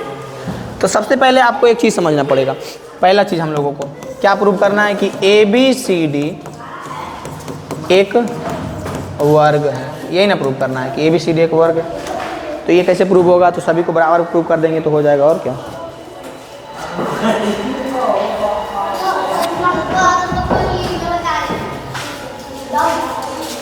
तो सबसे पहले आपको एक चीज़ समझना पड़ेगा। पहला चीज़ हम लोगों को क्या प्रूव करना है कि ABCD एक वर्ग है, यही ना प्रूव करना है कि ABCD एक वर्ग है। तो ये कैसे प्रूव होगा? तो सभी को बराबर प्रूव कर देंगे तो हो जाएगा, और क्या।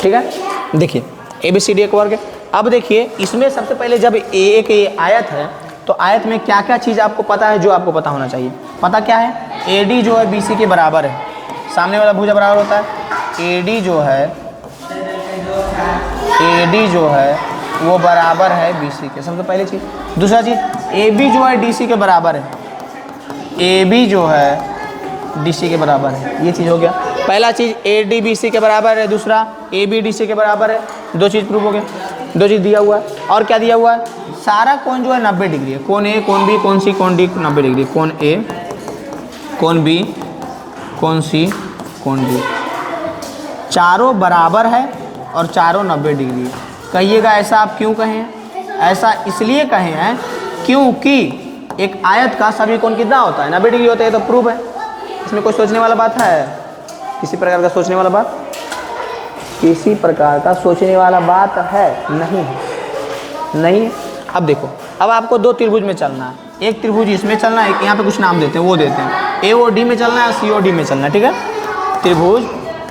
ठीक है, देखिए ABCD एक वर्ग है। अब देखिए इसमें सबसे पहले जब एक आयत है तो आयत में क्या क्या चीज़ आपको पता है जो आपको पता होना चाहिए। पता क्या है? AD जो है BC के बराबर है, सामने वाला भुजा बराबर होता है। AD जो है वो बराबर है BC के, सबसे पहली चीज़। दूसरा चीज़ AB जो है DC के बराबर है, AB जो है DC के बराबर है, ये चीज़ हो गया। पहला चीज़ AD BC के बराबर है, दूसरा AB DC के बराबर है। दो चीज़ प्रूव हो गया, दो चीज़ दिया हुआ है। और क्या दिया हुआ है? सारा कोण जो है 90 डिग्री है। कोण A, कोण B, कोण C, कोण D 90 डिग्री। कोण A, कोण B, कोण C, कोण D चारों बराबर है और चारों 90 डिग्री है। कहिएगा ऐसा आप क्यों कहे हैं? ऐसा इसलिए कहे हैं क्योंकि एक आयत का सभी कोण कितना होता है? 90 डिग्री होता है। ये तो प्रूफ है, इसमें कोई सोचने वाला बात है? किसी प्रकार का सोचने वाला बात? किसी प्रकार का सोचने वाला बात है? नहीं है, नहीं। अब देखो, अब आपको दो त्रिभुज में चलना है, एक त्रिभुज इसमें चलना है, एक यहाँ पे कुछ नाम देते हैं वो देते हैं, AOD में चलना है, COD में चलना है, ठीक है। त्रिभुज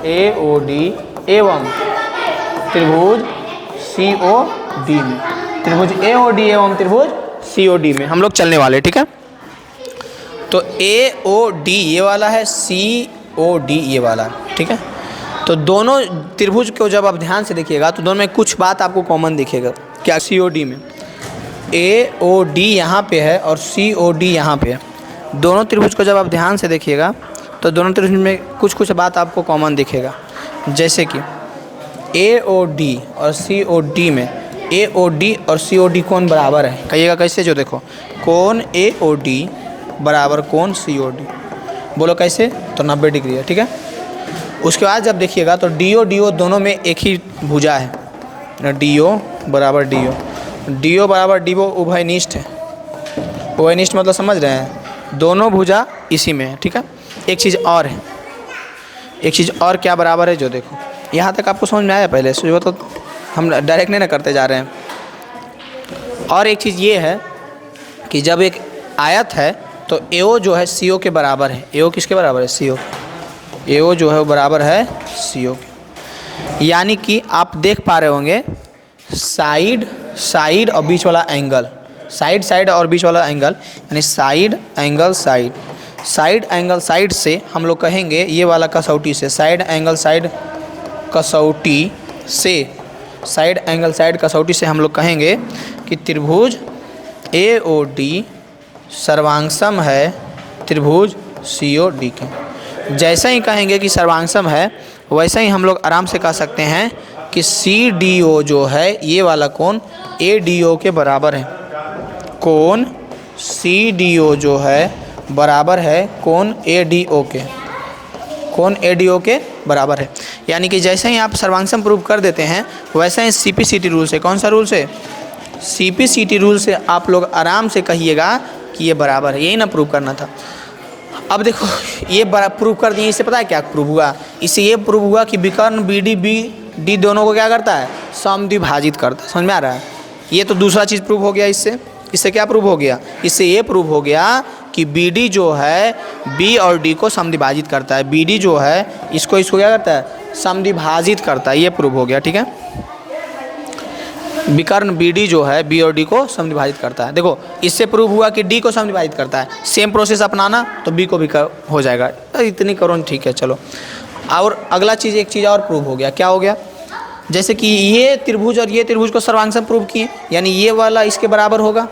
AOD एवं त्रिभुज COD में, त्रिभुज AOD एवं त्रिभुज COD में हम लोग चलने वाले, ठीक है। तो AOD ये वाला है, COD ये वाला है, ठीक है। तो दोनों त्रिभुज को जब आप ध्यान से देखिएगा तो दोनों में कुछ बात आपको कॉमन दिखेगा। क्या? COD में AOD यहाँ पे है और COD यहाँ पे है। दोनों त्रिभुज को जब आप ध्यान से देखिएगा तो दोनों त्रिभुज में कुछ कुछ बात आपको कॉमन दिखेगा। जैसे कि AOD और COD में AOD और COD कोण बराबर है। कहिएगा कैसे? जो देखो, कोण AOD बराबर कोण COD, बोलो कैसे? तो 90 डिग्री है, ठीक है। उसके बाद जब देखिएगा तो DO दोनों में एक ही भुजा है, DO बराबर DO बराबर DO उभयनिष्ठ है। उभयनिष्ठ मतलब समझ रहे हैं, दोनों भुजा इसी में है, ठीक है। एक चीज़ और है, एक चीज़ और क्या बराबर है? जो देखो, यहाँ तक आपको समझ में आया पहले से? वो तो हम डायरेक्ट नहीं ना करते जा रहे हैं। और एक चीज़ ये है कि जब एक आयत है तो AO जो है CO के बराबर है। AO किसके बराबर है? CO। AO जो है वो बराबर है CO के। यानी कि आप देख पा रहे होंगे साइड और बीच वाला एंगल, साइड और बीच वाला एंगल, यानी साइड एंगल साइड से हम लोग कहेंगे ये वाला कसौटी से, साइड एंगल साइड कसौटी से हम लोग कहेंगे कि त्रिभुज AOD सर्वांगसम है त्रिभुज COD के। जैसे ही कहेंगे कि सर्वांगसम है वैसे ही हम लोग आराम से कह सकते हैं कि CDO जो है ये वाला कोण ADO के बराबर है। कोण CDO जो है बराबर है कोण ADO के, कोण ADO के बराबर है। यानी कि जैसे ही आप सर्वांगसम प्रूव कर देते हैं वैसे ही CPCT रूल से, कौन सा रूल से? CPCT रूल से आप लोग आराम से कहिएगा कि ये बराबर है। यही ना प्रूव करना था। अब देखो, ये प्रूव कर दिए, इससे पता है क्या प्रूव हुआ? इससे ये प्रूव हुआ कि विकर्ण BD दोनों को क्या करता है? समद्विभाजित करता है। समझ में आ रहा है? ये तो दूसरा चीज़ प्रूव हो गया। इससे क्या प्रूव हो गया? इससे ये प्रूव हो गया कि BD जो है B और D को समद्विभाजित करता है। BD जो है इसको क्या करता है? समद्विभाजित करता है। ये प्रूव हो गया, ठीक है। विकर्ण BD जो है B और D को समद्विभाजित करता है। देखो, इससे प्रूव हुआ कि D को समद्विभाजित करता है। सेम प्रोसेस अपनाना तो B को भी हो जाएगा। इतनी करो, ठीक है, चलो। और अगला चीज़, एक चीज़ और प्रूव हो गया। क्या हो गया? जैसे कि ये त्रिभुज और ये त्रिभुज को सर्वांगसम प्रूव किए, यानी ये वाला इसके बराबर होगा,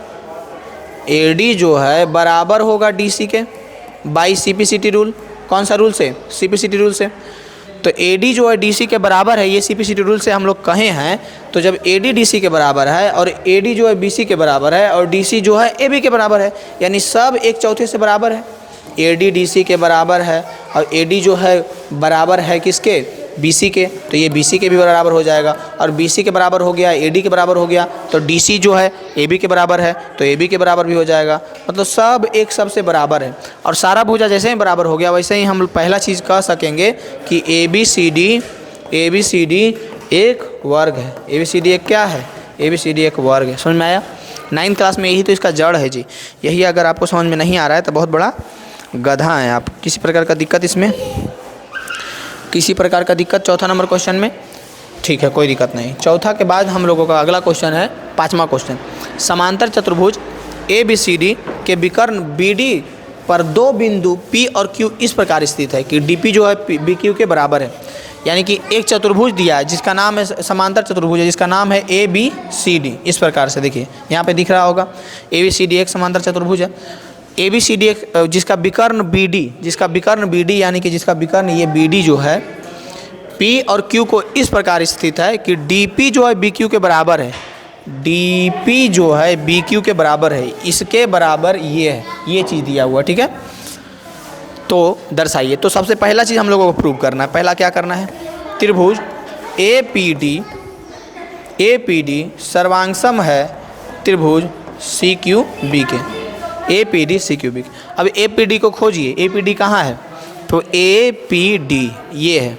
AD जो है बराबर होगा DC के, बाई CPCT रूल। कौन सा रूल से? CPCT रूल से। तो AD जो है DC के बराबर है, ये CPCT रूल से हम लोग कहे हैं। तो जब AD DC के बराबर है और AD जो है BC के बराबर है और DC जो है AB के बराबर है, यानी सब 1/4 से बराबर है। AD DC के बराबर है और AD जो है बराबर है किसके? BC के। तो ये BC के भी बराबर हो जाएगा और BC के बराबर हो गया, AD के बराबर हो गया, तो DC जो है AB के बराबर है तो AB के बराबर भी हो जाएगा। मतलब सब एक सब से बराबर है। और सारा भुजा जैसे ही बराबर हो गया वैसे ही हम पहला चीज़ कह सकेंगे कि ABCD एक वर्ग है। ABCD एक क्या है? ABCD एक वर्ग है। समझ में आया? 9th क्लास में यही तो इसका जड़ है जी। यही अगर आपको समझ में नहीं आ रहा है तो बहुत बड़ा गधा है आप। किसी प्रकार का दिक्कत इसमें? किसी प्रकार का दिक्कत चौथा नंबर क्वेश्चन में? ठीक है, कोई दिक्कत नहीं। चौथा के बाद हम लोगों का अगला क्वेश्चन है 5वां क्वेश्चन। समांतर चतुर्भुज ABCD के विकर्ण BD पर दो बिंदु P और Q इस प्रकार स्थित है कि DP जो है BQ के बराबर है। यानी कि एक चतुर्भुज दिया है जिसका नाम है, समांतर चतुर्भुज है जिसका नाम है ABCD। इस प्रकार से देखिए यहाँ पे दिख रहा होगा, ABCD एक समांतर चतुर्भुज है। ABCD एक जिसका विकर्ण BD यानी कि जिसका विकर्ण ये BD जो है P और Q को इस प्रकार स्थित है कि DP जो है BQ के बराबर है। DP जो है BQ के बराबर है, इसके बराबर ये है, ये चीज़ दिया हुआ, ठीक है। तो दर्शाइए। तो सबसे पहला चीज़ हम लोगों को प्रूव करना है। पहला क्या करना है? त्रिभुज APD सर्वांगसम है त्रिभुज CQB के। A P D C Q B. अब ए पी डी को खोजिए, ए पी डी कहाँ है, तो ए पी डी ये है,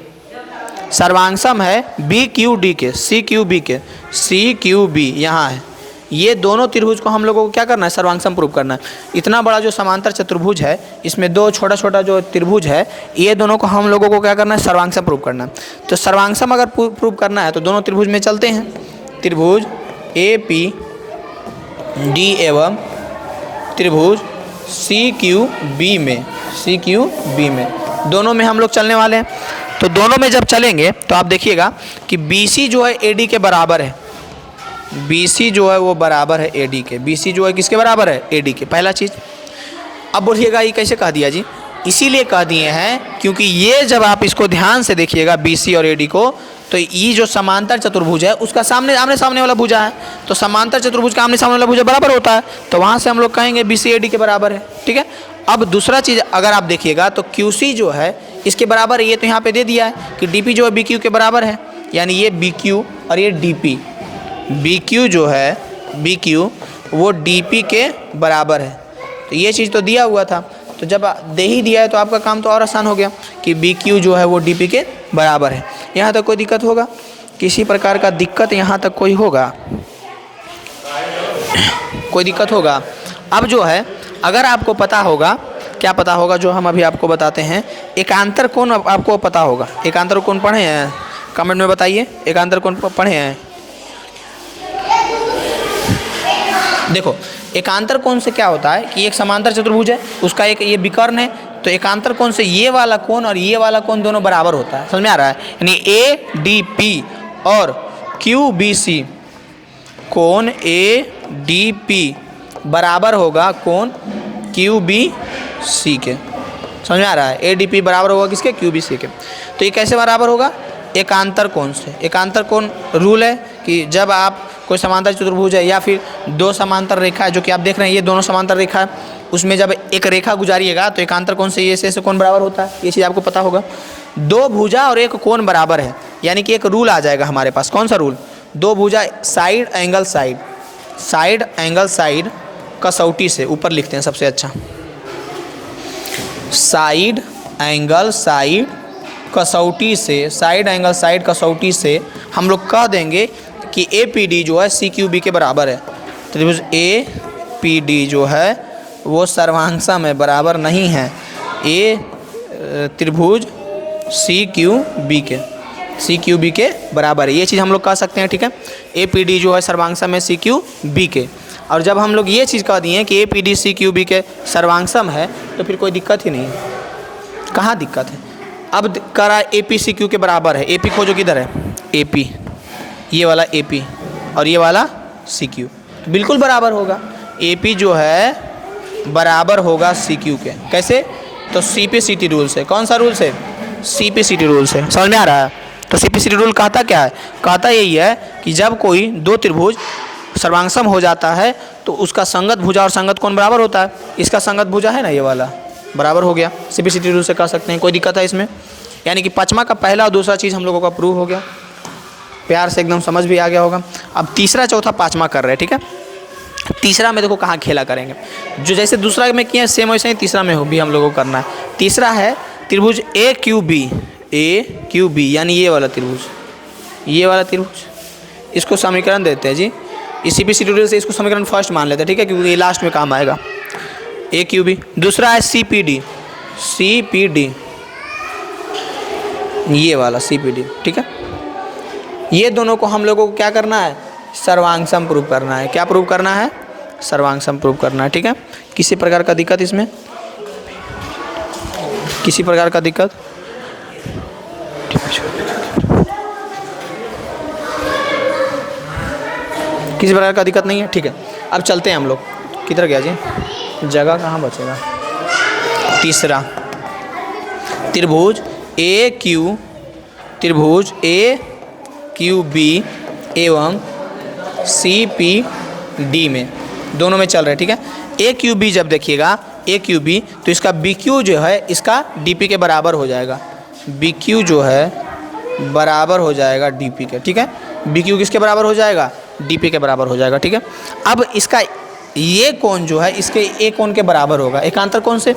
सर्वांगसम है बी क्यू डी के, सी क्यू बी के, सी क्यू बी यहाँ है। ये दोनों त्रिभुज को हम लोगों को क्या करना है, सर्वांगसम प्रूव करना है। इतना बड़ा जो समांतर चतुर्भुज है, इसमें दो छोटा छोटा जो त्रिभुज है, ये दोनों को हम लोगों को क्या करना है, सर्वांगसम प्रूव करना है। तो सर्वांगसम अगर प्रूव करना है तो दोनों त्रिभुज में चलते हैं, त्रिभुज ए पी डी एवं त्रिभुज सी क्यू बी में, सी क्यू बी में, दोनों में हम लोग चलने वाले हैं। तो दोनों में जब चलेंगे तो आप देखिएगा कि बी सी जो है ए डी के बराबर है, बी सी जो है वो बराबर है ए डी के, बी सी जो है किसके बराबर है, ए डी के, पहला चीज़। अब बोलिएगा ये कैसे कह दिया जी, इसीलिए कह दिए हैं क्योंकि ये जब आप इसको ध्यान से देखिएगा बी सी और ए डी को, तो ये जो समांतर चतुर्भुज है उसका आमने सामने वाला भुजा है, तो समांतर चतुर्भुज का आमने सामने वाला भुजा बराबर होता है, तो वहाँ से हम लोग कहेंगे बी सी ए डी के बराबर है। ठीक है, अब दूसरा चीज़ अगर आप देखिएगा तो क्यू सी जो है इसके बराबर है, ये तो यहाँ पे दे दिया है कि डी पी जो है बी क्यू के बराबर है, यानी ये बी क्यू और ये डी पी, बी क्यू जो है बी क्यू वो डी पी के बराबर है। तो ये चीज़ तो दिया हुआ था, तो जब दे ही दिया है तो आपका काम तो और आसान हो गया कि बी क्यू जो है वो डी पी के बराबर है। यहाँ तक कोई दिक्कत होगा, किसी प्रकार का दिक्कत यहाँ तक कोई होगा, कोई दिक्कत होगा। अब जो है अगर आपको पता होगा, क्या पता होगा जो हम अभी आपको बताते हैं, एकांतर कोण आपको पता होगा। एकांतर कोण पढ़े हैं, कमेंट में बताइए, एकांतर कोण पढ़े हैं। देखो एकांतर कोण से क्या होता है कि एक समांतर चतुर्भुज है, उसका एक ये विकर्ण है, तो एकांतर कोण से ये वाला कोण और ये वाला कोण दोनों बराबर होता है, समझ में आ रहा है। यानी ए डी पी और क्यू बी सी, कोण ए डी पी बराबर होगा कोण क्यू बी सी के, समझ में आ रहा है। ए डी पी बराबर होगा किसके, क्यू बी सी के। तो ये कैसे बराबर होगा, एकांतर कोण से। एकांतर कोण रूल है कि जब आप कोई समांतर चतुर्भुज है या फिर दो समांतर रेखा है, जो कि आप देख रहे हैं ये दोनों समांतर रेखा है, उसमें जब एक रेखा गुजारिएगा तो एकांतर कोण से ये से कोण बराबर होता है, ये चीज़ आपको पता होगा। दो भुजा और एक कोण बराबर है, यानी कि एक रूल आ जाएगा हमारे पास, कौन सा रूल, दो भुजा side angle side, side angle side कसौटी से, ऊपर लिखते हैं सबसे अच्छा, साइड एंगल साइड कसौटी से, साइड एंगल साइड कसौटी से हम लोग कह देंगे कि ए पी डी जो है सी क्यू बी के बराबर है। त्रिभुज ए पी डी जो है वो सर्वांगसम है, बराबर नहीं है ए त्रिभुज सी क्यू बी के, सी क्यू बी के बराबर है, ये चीज़ हम लोग कह सकते हैं। ठीक है, ए पी डी जो है सर्वांगसम है सी क्यू बी के। और जब हम लोग ये चीज़ कह दिए कि A P D C Q B के सर्वांगसम है तो फिर कोई दिक्कत ही नहीं है। कहाँ दिक्कत है, अब करा ए पी सी क्यू के बराबर है, ए पी खोजो किधर है, ए पी, ये वाला ए पी और ये वाला सी क्यू, तो बिल्कुल बराबर होगा। ए पी जो है बराबर होगा सी क्यू के, कैसे, तो C P C T rule से। कौन सा रूल से, C P C T rule से, समझ में आ रहा है। तो C P C T rule कहता क्या है, कहता यही है कि जब कोई दो त्रिभुज सर्वांगसम हो जाता है तो उसका संगत भुजा और संगत कोण बराबर होता है। इसका संगत भुजा है ना ये वाला, बराबर हो गया, C P C T rule से कह सकते हैं। कोई दिक्कत है इसमें, यानी कि पाँचवा का पहला और दूसरा चीज़ हम लोगों का प्रूव हो गया, प्यार से एकदम समझ भी आ गया होगा। अब तीसरा चौथा पाँचवा कर रहे हैं, ठीक है। तीसरा में देखो कहाँ खेला करेंगे, जो जैसे दूसरा में किए सेम वैसे ही तीसरा में हो भी हम लोगों को करना है। तीसरा है त्रिभुज ए क्यू बी, ए क्यू बी यानी ये वाला त्रिभुज, ये वाला त्रिभुज, इसको समीकरण देते हैं जी, इसी पी सी टी रूल से इसको समीकरण फर्स्ट मान लेते हैं, ठीक है, क्योंकि ये लास्ट में काम आएगा। ए क्यू बी, दूसरा है C P D, C P D, ये वाला सी पी डी, ठीक है। ये दोनों को हम लोगों को क्या करना है, सर्वांगसम प्रूव करना है। क्या प्रूव करना है, सर्वांगसम प्रूव करना है, ठीक है। किसी प्रकार का दिक्कत इसमें, किसी प्रकार का दिक्कत, किसी प्रकार का दिक्कत नहीं है, ठीक है। अब चलते हैं हम लोग, किधर गया जी, जगह कहाँ बचेगा। तीसरा त्रिभुज ए क्यू, त्रिभुज ए क्यू बी एवं सी पी डी में, दोनों में चल रहे हैं, ठीक है। ए क्यू बी जब देखिएगा ए क्यू बी तो इसका बी क्यू जो है इसका डी पी के बराबर हो जाएगा, बी क्यू जो है बराबर हो जाएगा डी पी के, ठीक है। बी क्यू किसके बराबर हो जाएगा, डी पी के बराबर हो जाएगा, ठीक है। अब इसका ये कोण जो है इसके ए कोण के बराबर होगा। एकांतर कोण से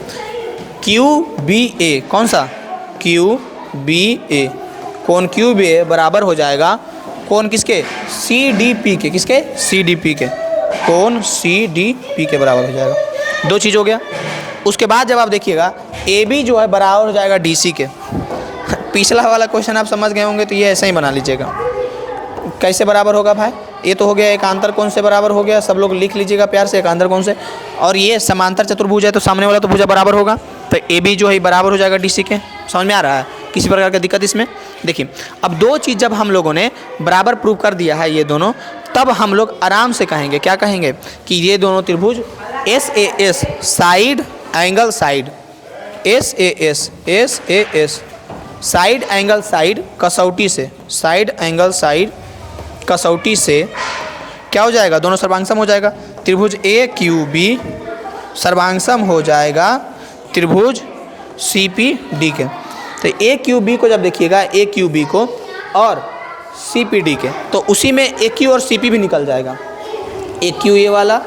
QBA, कौन सा QBA, कोण QBA बराबर हो जाएगा कोण किसके CDP के, किसके CDP के, कोण CDP के बराबर हो जाएगा। दो चीज़ हो गया। उसके बाद जब आप देखिएगा AB जो है बराबर हो जाएगा DC के। पिछला वाला क्वेश्चन आप समझ गए होंगे तो ये ऐसे ही बना लीजिएगा। कैसे बराबर होगा भाई, ये तो हो गया एकांतर कोण से बराबर हो गया, सब लोग लिख लीजिएगा प्यार से एकांतर कोण से। और ये समांतर चतुर्भुज है तो सामने वाला तो भुजा बराबर होगा, तो AB जो है बराबर हो जाएगा DC के। समझ में आ रहा है, किसी प्रकार का दिक्कत इसमें? देखिए अब दो चीज़ जब हम लोगों ने बराबर प्रूव कर दिया है ये दोनों, तब हम लोग आराम से कहेंगे, क्या कहेंगे कि ये दोनों त्रिभुज SAS side angle side, SAS side angle side कसौटी से, साइड एंगल साइड कसौटी से क्या हो जाएगा, दोनों सर्वांगसम हो जाएगा। त्रिभुज AQB सर्वांगसम हो जाएगा त्रिभुज CPD के। तो AQB को जब देखिएगा, AQB को और CPD के, तो उसी में AQ और CP भी निकल जाएगा, AQ ये वाला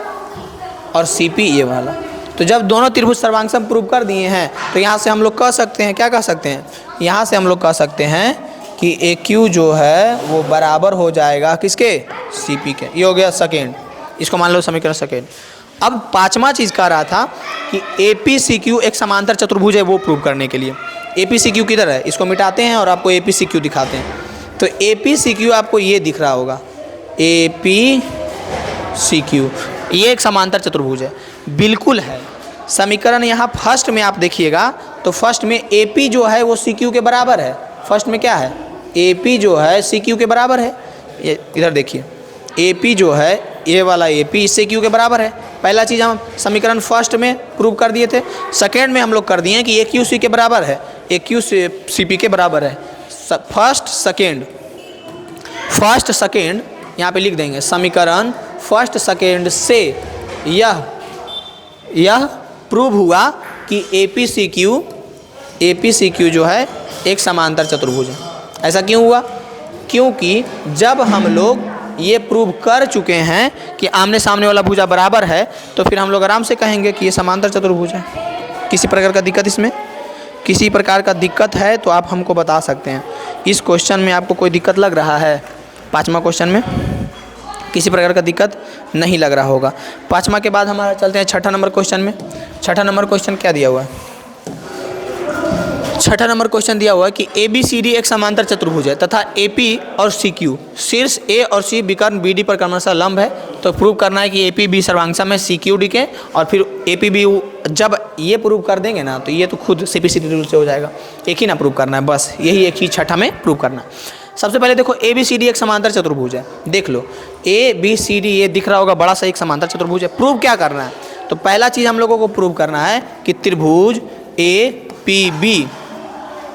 और CP ये वाला। तो जब दोनों त्रिभुज सर्वांगसम प्रूव कर दिए हैं तो यहाँ से हम लोग कह सकते हैं, क्या कह सकते हैं, यहाँ से हम लोग कह सकते हैं कि AQ जो है वो बराबर हो जाएगा किसके, CP के। ये हो गया सेकेंड, इसको मान लो समीकरण सेकेंड। अब पांचवा चीज़ कह रहा था कि APCQ एक समांतर चतुर्भुज है, वो प्रूव करने के लिए APCQ किधर है, इसको मिटाते हैं और आपको APCQ दिखाते हैं। तो APCQ आपको ये दिख रहा होगा, APCQ ये एक समांतर चतुर्भुज है, बिल्कुल है। समीकरण यहाँ फर्स्ट में आप देखिएगा तो फर्स्ट में AP जो है वो CQ के बराबर है। फर्स्ट में क्या है, AP जो है CQ के बराबर है। ये इधर देखिए, AP जो है ये वाला AP इससे Q के बराबर है। पहला चीज़ हम समीकरण फर्स्ट में प्रूव कर दिए थे। सेकेंड में हम लोग कर दिए कि AQ C के बराबर है, AQ CP के बराबर है। फर्स्ट सेकेंड यहाँ पे लिख देंगे, समीकरण फर्स्ट सेकेंड से यह प्रूव हुआ कि APCQ जो है एक समांतर चतुर्भुज है। ऐसा क्यों हुआ, क्योंकि जब हम लोग ये प्रूव कर चुके हैं कि आमने सामने वाला भुजा बराबर है, तो फिर हम लोग आराम से कहेंगे कि ये समांतर चतुर्भुज है। किसी प्रकार का दिक्कत इसमें, किसी प्रकार का दिक्कत है तो आप हमको बता सकते हैं। इस क्वेश्चन में आपको कोई दिक्कत लग रहा है, पाँचवा क्वेश्चन में किसी प्रकार का दिक्कत नहीं लग रहा होगा। पाँचवा के बाद हमारा चलते हैं छठा नंबर क्वेश्चन में। छठा नंबर क्वेश्चन क्या दिया हुआ है, छठा नंबर क्वेश्चन दिया हुआ है कि ABCD एक समांतर चतुर्भुज है तथा AP और CQ शीर्ष A और C विकर्ण BD पर क्रमशः लंब है। तो प्रूव करना है कि APB सर्वांगसम है CQD के, और फिर APB जब ये प्रूव कर देंगे ना तो ये तो खुद CPCD रूल से हो जाएगा। एक ही ना प्रूव करना है, बस यही एक चीज़ छठा में प्रूव करना है। सबसे पहले देखो ABCD एक समांतर चतुर्भुज है, देख लो ABCD ये दिख रहा होगा बड़ा सा एक समांतर चतुर्भुज है। प्रूव क्या करना है, तो पहला चीज़ हम लोगों को प्रूव करना है कि त्रिभुज APB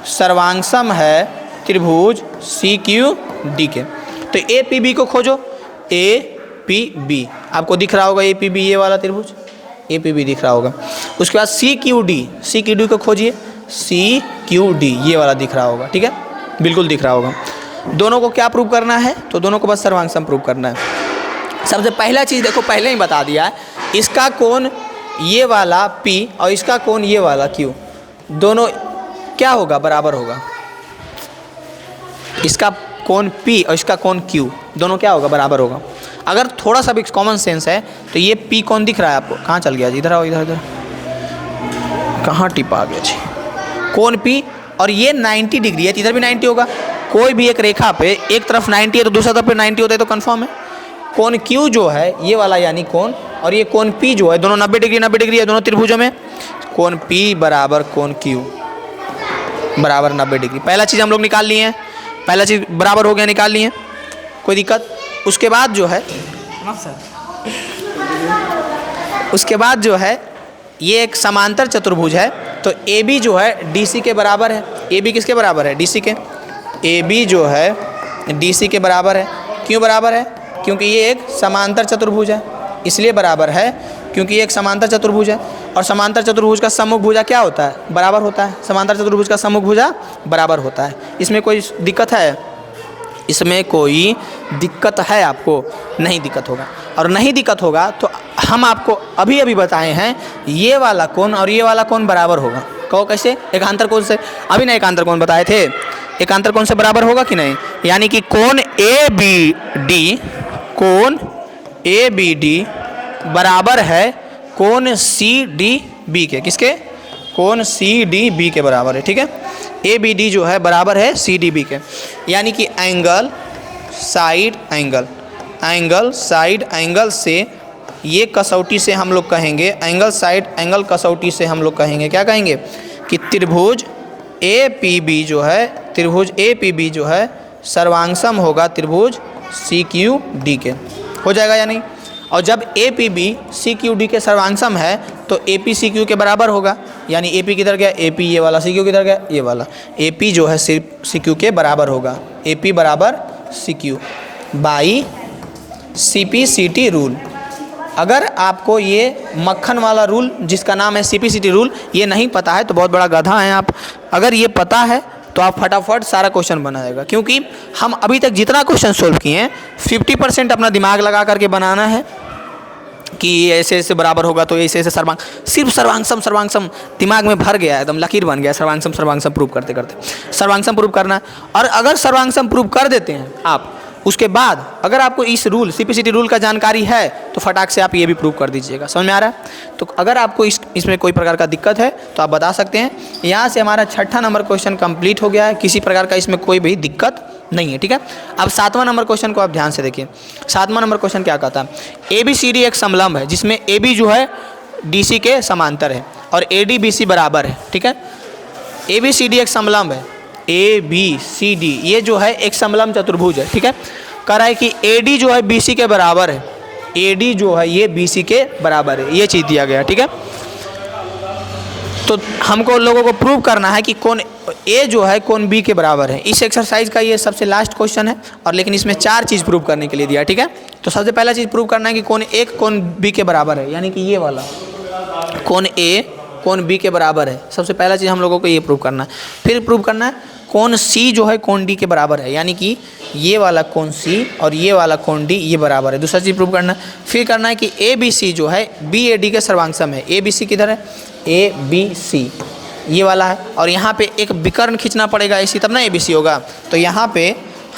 सर्वांगसम है त्रिभुज CQD के। तो APB को खोजो, APB आपको दिख रहा होगा, APB ये वाला त्रिभुज APB दिख रहा होगा। उसके बाद CQD को खोजिए, CQD ये वाला दिख रहा होगा, ठीक है, बिल्कुल दिख रहा होगा। दोनों को क्या प्रूव करना है, तो दोनों को बस सर्वांगसम प्रूव करना है। सबसे पहला चीज़ देखो, पहले ही बता दिया है, इसका कोण ये वाला P और इसका कोण ये वाला Q, दोनों क्या होगा, बराबर होगा। इसका कोण P और इसका कोण Q दोनों क्या होगा, बराबर होगा। अगर थोड़ा सा भी कॉमन सेंस है तो ये P कोण दिख रहा है आपको, कहाँ चल गया जी, इधर आओ, इधर कहाँ टिप आ गया जी, कोण P और ये 90 डिग्री है, इधर भी 90 होगा। कोई भी एक रेखा पे एक तरफ 90 है तो दूसरा तरफ पे 90 होता है, तो कंफर्म है। कोण Q जो है ये वाला यानी कोण, और ये कोण P जो है, दोनों 90 डिग्री है दोनों त्रिभुजों में। कोण P बराबर कोण Q बराबर 90 डिग्री। पहला चीज़ हम लोग निकाल लिए हैं, पहला चीज़ बराबर हो गया, निकाल लिए, कोई दिक्कत। उसके बाद जो है ये एक समांतर चतुर्भुज है, तो AB जो है DC के बराबर है। AB किसके बराबर है, DC के। AB जो है DC के बराबर है। क्यों बराबर है, क्योंकि ये एक समांतर चतुर्भुज है, इसलिए बराबर है क्योंकि ये एक समांतर चतुर्भुज है। और समांतर चतुर्भुज का सम्मुख भुजा क्या होता है, बराबर होता है। समांतर चतुर्भुज का सम्मुख भुजा बराबर होता है। इसमें कोई दिक्कत है, इसमें कोई दिक्कत है आपको, नहीं दिक्कत होगा। और नहीं दिक्कत होगा तो हम आपको अभी अभी बताए हैं ये वाला कोण और ये वाला कोण बराबर होगा। कहो कैसे? एकांतर कोण से। अभी ना एकांतर कोण बताए थे, एकांतर कोण से बराबर होगा कि नहीं? यानी कि कोण ए बी डी बराबर है कोण सी डी बी के। किसके? कोण सी डी बी के बराबर है। ठीक है, ए बी डी जो है बराबर है सी डी बी के। यानी कि एंगल साइड एंगल से ये कसौटी से हम लोग कहेंगे, एंगल साइड एंगल कसौटी से हम लोग कहेंगे, क्या कहेंगे कि त्रिभुज ए पी बी जो है सर्वांगसम होगा त्रिभुज सी क्यू डी के। हो जाएगा या नहीं? और जब A P B C Q D के सर्वांगसम है तो ए पी सी क्यू के बराबर होगा। यानी ए पी किधर गया? ए पी ये वाला, सी क्यू किधर गया? ये वाला। ए पी जो है सी क्यू के बराबर होगा। ए पी बराबर C Q by C P C T rule. अगर आपको ये मक्खन वाला रूल जिसका नाम है CPCT रूल ये नहीं पता है तो बहुत बड़ा गधा है आप। अगर ये पता है तो आप फटाफट सारा क्वेश्चन बनाएगा, क्योंकि हम अभी तक जितना क्वेश्चन सोल्व किए हैं 50% अपना दिमाग लगा करके बनाना है कि ये ऐसे ऐसे बराबर होगा तो ऐसे ऐसे सिर्फ सर्वांगसम दिमाग में भर गया है, एकदम लकीर बन गया सर्वांगसम प्रूव करते करते। सर्वांगसम प्रूव करना है, और अगर सर्वांगसम प्रूव कर देते हैं आप, उसके बाद अगर आपको इस रूल CPCT रूल का जानकारी है तो फटाक से आप ये भी प्रूव कर दीजिएगा। समझ में आ रहा है? तो अगर आपको इसमें कोई प्रकार का दिक्कत है तो आप बता सकते हैं। यहाँ से हमारा 6ठा नंबर क्वेश्चन कंप्लीट हो गया है, किसी प्रकार का इसमें कोई भी दिक्कत नहीं है। ठीक है, अब 7वां नंबर क्वेश्चन को आप ध्यान से देखिए। 7वां नंबर क्वेश्चन क्या कहता है? ABCD एक समलंब है जिसमें AB जो है DC के समांतर है और AD BC बराबर है। ठीक है, ABCD एक समलंब है, ABCD ये जो है एक समलंब चतुर्भुज है। ठीक है, कह रहा है कि AD जो है BC के बराबर है, AD जो है ये BC के बराबर है, ये चीज़ दिया गया। ठीक है, तो हमको लोगों को प्रूव करना है कि कोण A जो है कोण B के बराबर है। इस एक्सरसाइज का ये सबसे लास्ट क्वेश्चन है, और लेकिन इसमें 4 चीज़ प्रूव करने के लिए दिया। ठीक है, तो सबसे पहला चीज़ प्रूव करना है कि कोण A कोण B के बराबर है, यानी कि ये वाला कोण A कोण B के बराबर है। सबसे पहला चीज़ हम लोगों को ये प्रूव करना है। फिर प्रूव करना है कोण C जो है कोण D के बराबर है, यानी कि ये वाला कोण C और ये वाला कोण D ये बराबर है। दूसरा चीज़ प्रूव करना है। फिर करना है कि ABC जो है BAD के सर्वांगसम है। ABC किधर है? ABC ये वाला है, और यहाँ पे एक विकर्ण खींचना पड़ेगा ऐसी, तब ना ABC होगा। तो यहाँ पे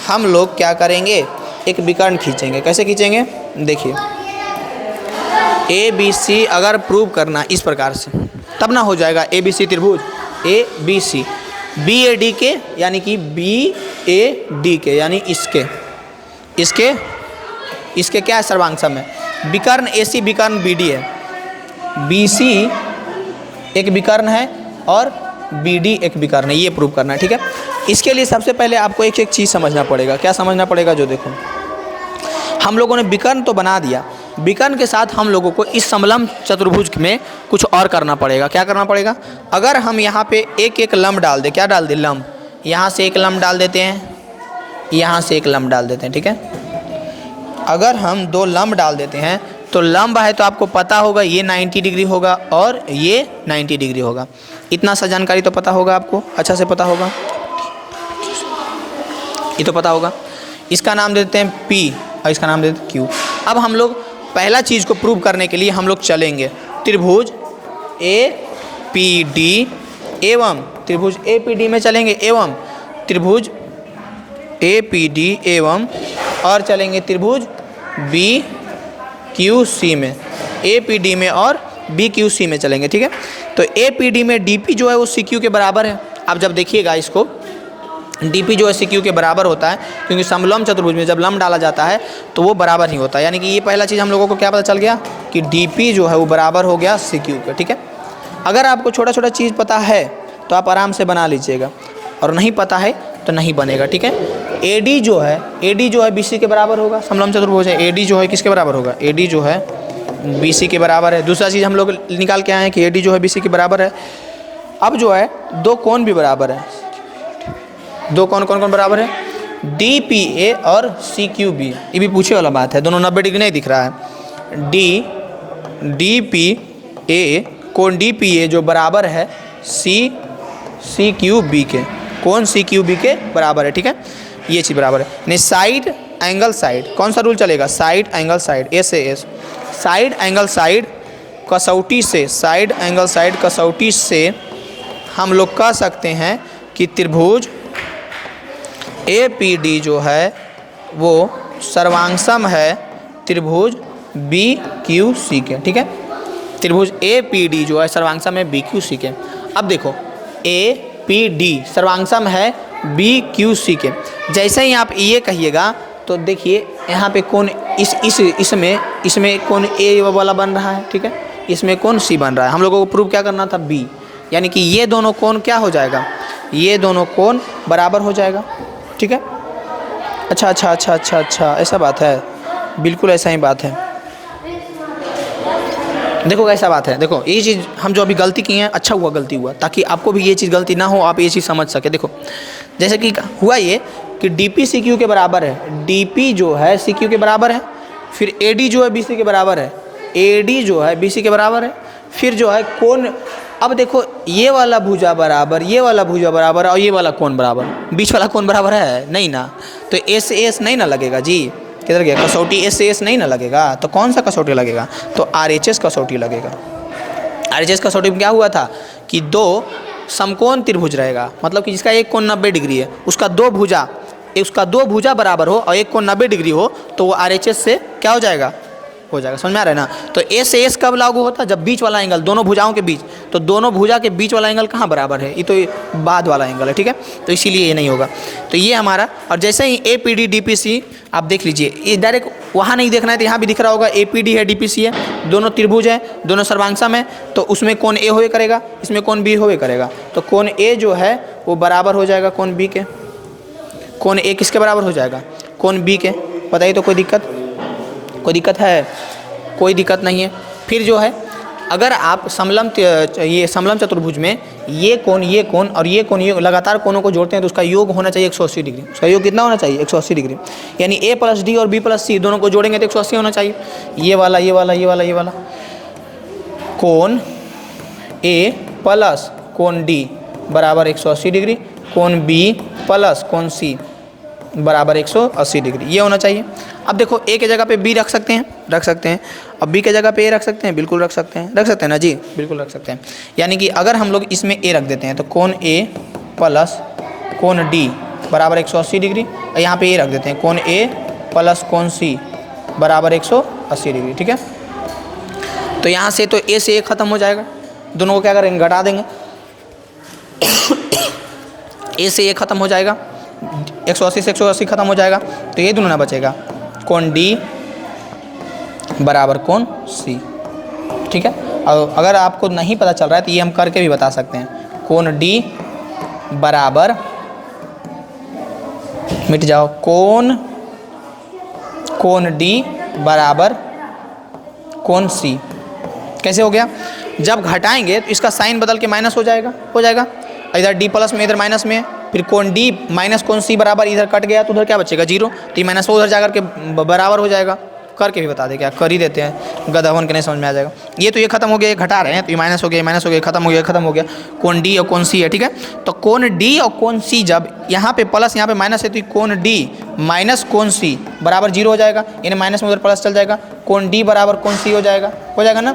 हम लोग क्या करेंगे? एक विकर्ण खींचेंगे। कैसे खींचेंगे? देखिए, ABC अगर प्रूव करना इस प्रकार से तब ना हो जाएगा ABC त्रिभुज ABC BAD के, यानी कि BAD के, यानी इसके क्या है? सर्वांगसम है। विकर्ण AC विकर्ण BD है, BC एक विकर्ण है और BD एक विकर्ण है, ये प्रूव करना है। ठीक है, इसके लिए सबसे पहले आपको एक एक चीज़ समझना पड़ेगा। क्या समझना पड़ेगा? जो देखो, हम लोगों ने विकर्ण तो बना दिया, विकर्ण के साथ हम लोगों को इस समलंब चतुर्भुज में कुछ और करना पड़ेगा। क्या करना पड़ेगा? अगर हम यहाँ पे एक एक लंब डाल दें, क्या डाल दें? लंब। यहाँ से एक लंब डाल देते हैं, यहाँ से एक लंब डाल देते हैं। ठीक है, अगर हम 2 लंब डाल देते हैं तो लंब है तो आपको पता होगा ये 90 डिग्री होगा और ये 90 डिग्री होगा। इतना सा जानकारी तो पता होगा आपको, अच्छा से पता होगा, ये तो पता होगा। इसका नाम देते हैं P और इसका नाम देते हैं Q। अब हम लोग पहला चीज़ को प्रूव करने के लिए हम लोग चलेंगे त्रिभुज APD एवं त्रिभुज APD में चलेंगे, एवं त्रिभुज APD एवं और चलेंगे त्रिभुज BQC में, APD में और BQC में चलेंगे। ठीक है, तो APD में DP जो है वो CQ के बराबर है। अब जब देखिएगा इसको, DP जो है CQ के बराबर होता है, क्योंकि समलंब चतुर्भुज में जब लंब डाला जाता है तो वो बराबर नहीं होता। यानी कि ये पहला चीज़ हम लोगों को क्या पता चल गया कि DP जो है वो बराबर हो गया CQ के। ठीक है, अगर आपको छोटा छोटा चीज़ पता है तो आप आराम से बना लीजिएगा, और नहीं पता है तो नहीं बनेगा। ठीक है, AD जो है BC के बराबर होगा। समलंब चतुर्भुज है, AD जो है किसके बराबर होगा? AD जो है BC के बराबर है। दूसरा चीज़ हम लोग निकाल के आए हैं कि AD जो है BC के बराबर है। अब जो है 2 कोण भी बराबर है। 2 कोण कौन कौन बराबर है? DPA और CQB। ये भी पूछे वाला बात है, दोनों 90 डिग्री नहीं दिख रहा है। DPA कोण DPA जो बराबर है CQB के, कोण CQB के बराबर है। ठीक है, ये चीज़ बराबर है। नहीं, साइड एंगल साइड, कौन सा रूल चलेगा? Side angle side, SAS side angle side कसौटी से, साइड एंगल साइड कसौटी से हम लोग कह सकते हैं कि त्रिभुज APD जो है वो सर्वांगसम है त्रिभुज BQC के। ठीक है, त्रिभुज APD जो है सर्वांगसम है BQC के। अब देखो APD सर्वांगसम है BQC के। जैसे ही आप ये कहिएगा तो देखिए यहाँ पे कौन इसमें कौन A वाला बन रहा है। ठीक है, इसमें कौन C बन रहा है। हम लोगों को प्रूव क्या करना था, B, यानी कि ये दोनों कोण क्या हो जाएगा, ये दोनों कोण बराबर हो जाएगा। ठीक है, अच्छा, ऐसा बात है, बिल्कुल ऐसा ही बात है। देखो कैसा बात है, देखो ये चीज़ हम जो अभी गलती की है, अच्छा हुआ गलती हुआ, ताकि आपको भी ये चीज़ गलती ना हो, आप ये चीज़ समझ सके। देखो जैसे कि हुआ ये कि DP CQ के बराबर है, DP जो है CQ के बराबर है, फिर AD जो है BC के बराबर है, AD जो है BC के बराबर है, फिर जो है कोण। अब देखो ये वाला भुजा बराबर, ये वाला भुजा बराबर और ये वाला कोण बराबर, बीच वाला कोण बराबर है नहीं ना, तो S से S नहीं ना लगेगा जी, किधर गया कसौटी, S से S नहीं ना लगेगा, तो कौन सा कसौटी लगेगा, तो RHS कसौटी लगेगा। RHS कसौटी में क्या हुआ था कि दो समकोण त्रिभुज रहेगा, मतलब कि जिसका एक कोण 90 डिग्री है, उसका दो भुजा बराबर हो और एक कोण 90 डिग्री हो, तो वो RHS से क्या हो जाएगा, समझ में आ रहा है ना। तो S से S कब लागू होता है, जब बीच वाला एंगल दोनों भुजाओं के बीच, तो दोनों भुजा के बीच वाला एंगल कहाँ बराबर है, ये तो बाद वाला एंगल है। ठीक है, तो इसीलिए ये नहीं होगा। तो ये हमारा, और जैसे ही APD DPC आप देख लीजिए, ये डायरेक्ट वहाँ नहीं देखना है, तो यहाँ भी दिख रहा होगा APD है DPC है, दोनों त्रिभुज है, दोनों सर्वांगसम है, तो उसमें कोण A होवे करेगा, इसमें कोण B होवे करेगा, तो कोण A जो है वो बराबर हो जाएगा कोण B के। कोण A किसके बराबर हो जाएगा, कोण B के। बताइए तो कोई दिक्कत है, कोई दिक्कत नहीं है। फिर जो है अगर आप ये समलम चतुर्भुज में ये कोण और ये कोण, ये लगातार कोणों को जोड़ते हैं, तो उसका योग होना चाहिए 180 डिग्री। उसका योग कितना होना चाहिए, 180 डिग्री, यानी A + D और B + C दोनों को जोड़ेंगे तो 180 होना चाहिए। ये वाला कोण A + कोण D बराबर 180 डिग्री, कोण B + कोण C बराबर 180 डिग्री, ये होना चाहिए। अब देखो A के जगह पे B रख सकते हैं, अब B के जगह पे A रख सकते हैं, बिल्कुल रख सकते हैं ना जी, बिल्कुल रख सकते हैं। यानी कि अगर हम लोग इसमें A रख देते हैं तो कोण A + कोण D बराबर 180 डिग्री, और यहाँ पे A रख देते हैं, कोण A + कोण C बराबर 180 डिग्री। ठीक है, तो यहाँ से तो A से A खत्म हो जाएगा, दोनों को क्या करेंगे, घटा देंगे, A से A खत्म हो जाएगा, 180 से 180 खत्म हो जाएगा, तो ये दोनों ना बचेगा, कोण D बराबर कोण C। ठीक है, और अगर आपको नहीं पता चल रहा है तो ये हम करके भी बता सकते हैं, कोण D बराबर, मिट जाओ, कोण D बराबर कोण C। कैसे हो गया, जब घटाएंगे तो इसका साइन बदल के माइनस हो जाएगा, इधर D प्लस में इधर माइनस में है, फिर कोण D माइनस कोण C बराबर, इधर कट गया तो उधर क्या बचेगा, 0, तो ये माइनस उधर जाकर के बराबर हो जाएगा। करके भी बता दे, क्या कर ही देते हैं, गधावन के नहीं समझ में आ जाएगा। ये तो ये खत्म हो गया, ये घटा रहे हैं, तो ये माइनस हो गया, खत्म हो गया, कोण D और कोण C है। ठीक है, तो कोण D और कोण C जब यहाँ पे प्लस यहाँ पे माइनस है, तो कोण D माइनस कोण C बराबर 0 हो जाएगा, यानी माइनस में उधर प्लस चल जाएगा, कोण D बराबर कोण C हो जाएगा ना,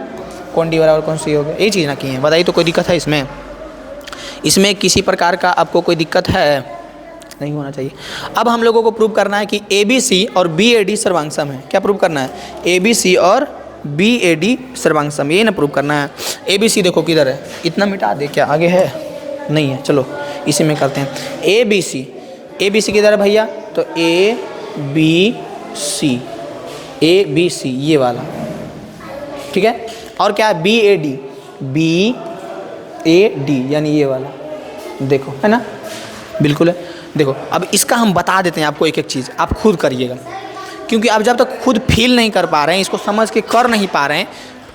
कोण D बराबर कोण C हो गया। ये चीज़ ना की है, बताइए तो कोई दिक्कत है इसमें किसी प्रकार का आपको कोई दिक्कत है, नहीं होना चाहिए। अब हम लोगों को प्रूव करना है कि ABC और BAD सर्वांगसम है। क्या प्रूव करना है, ABC और BAD सर्वांगसम, ये ना प्रूव करना है। ABC देखो किधर है, इतना मिटा दे, क्या आगे है, नहीं है, चलो इसी में करते हैं। ABC किधर है भैया, तो ABC ये वाला, ठीक है, और क्या है BAD यानी ये वाला, देखो है ना, बिल्कुल है। देखो अब इसका हम बता देते हैं आपको, एक एक चीज़ आप खुद करिएगा, क्योंकि आप जब तक खुद फील नहीं कर पा रहे हैं, इसको समझ के कर नहीं पा रहे हैं,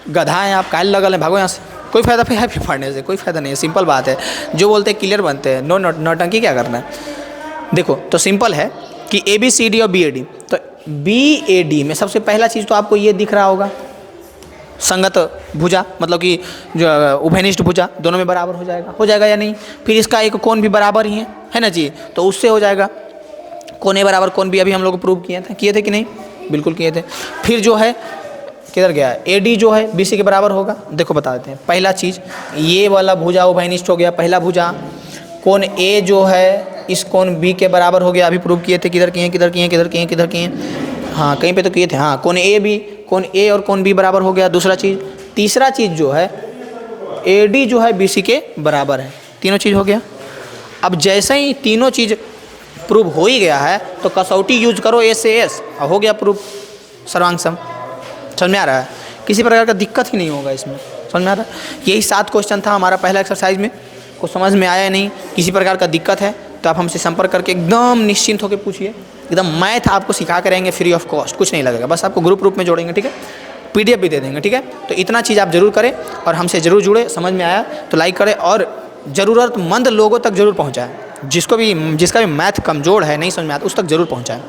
गधा हैं आप, कायल लगल हैं, भागो यहाँ से, कोई फ़ायदा है फिर पढ़ने से, कोई फ़ायदा नहीं है। सिंपल बात है, जो बोलते हैं क्लियर बनते हैं, नौटंकी क्या करना है। देखो तो सिंपल है कि ABCD और BAD, तो BAD में सबसे पहला चीज़ तो आपको ये दिख रहा होगा, संगत भुजा, मतलब कि जो उभयनिष्ठ भुजा दोनों में बराबर हो जाएगा या नहीं। फिर इसका एक कोण भी बराबर ही है ना जी, तो उससे हो जाएगा कोण A बराबर कोण B, अभी हम लोग प्रूव किए थे कि नहीं, बिल्कुल किए थे। फिर जो है किधर गया, AD जो है BC के बराबर होगा। देखो बता देते हैं। पहला चीज़, ये वाला भुजा उभयनिष्ठ हो गया, पहला भुजा। कोण A जो है इस कोण B के बराबर हो गया। अभी प्रूव किए थे, किधर किए किधर किए किधर किए किधर किए, हाँ कहीं पे तो किए थे। हाँ, कोण A और कोण B बराबर हो गया। दूसरा चीज़, तीसरा चीज़ जो है AD जो है BC के बराबर है। तीनों चीज़ हो गया। अब जैसे ही तीनों चीज़ प्रूव हो ही गया है तो कसौटी यूज करो A से S, हो गया प्रूव सर्वांग सम। समझ में आ रहा है? किसी प्रकार का दिक्कत ही नहीं होगा इसमें। समझ में आ रहा है? यही 7 क्वेश्चन था हमारा पहला एक्सरसाइज में। कुछ समझ में आया नहीं, किसी प्रकार का दिक्कत है तो आप हमसे संपर्क करके एकदम निश्चिंत होकर पूछिए। एकदम मैथ आपको सिखा करेंगे फ्री ऑफ कॉस्ट, कुछ नहीं लगेगा। बस आपको ग्रुप में जोड़ेंगे, ठीक है? PDF भी दे देंगे, ठीक है? तो इतना चीज़ आप जरूर करें और हमसे ज़रूर जुड़े। समझ में आया तो लाइक करें और ज़रूरतमंद लोगों तक जरूर पहुँचाएँ। जिसका भी मैथ कमज़ोर है, नहीं समझ में आता, उस तक जरूर पहुँचाएँ।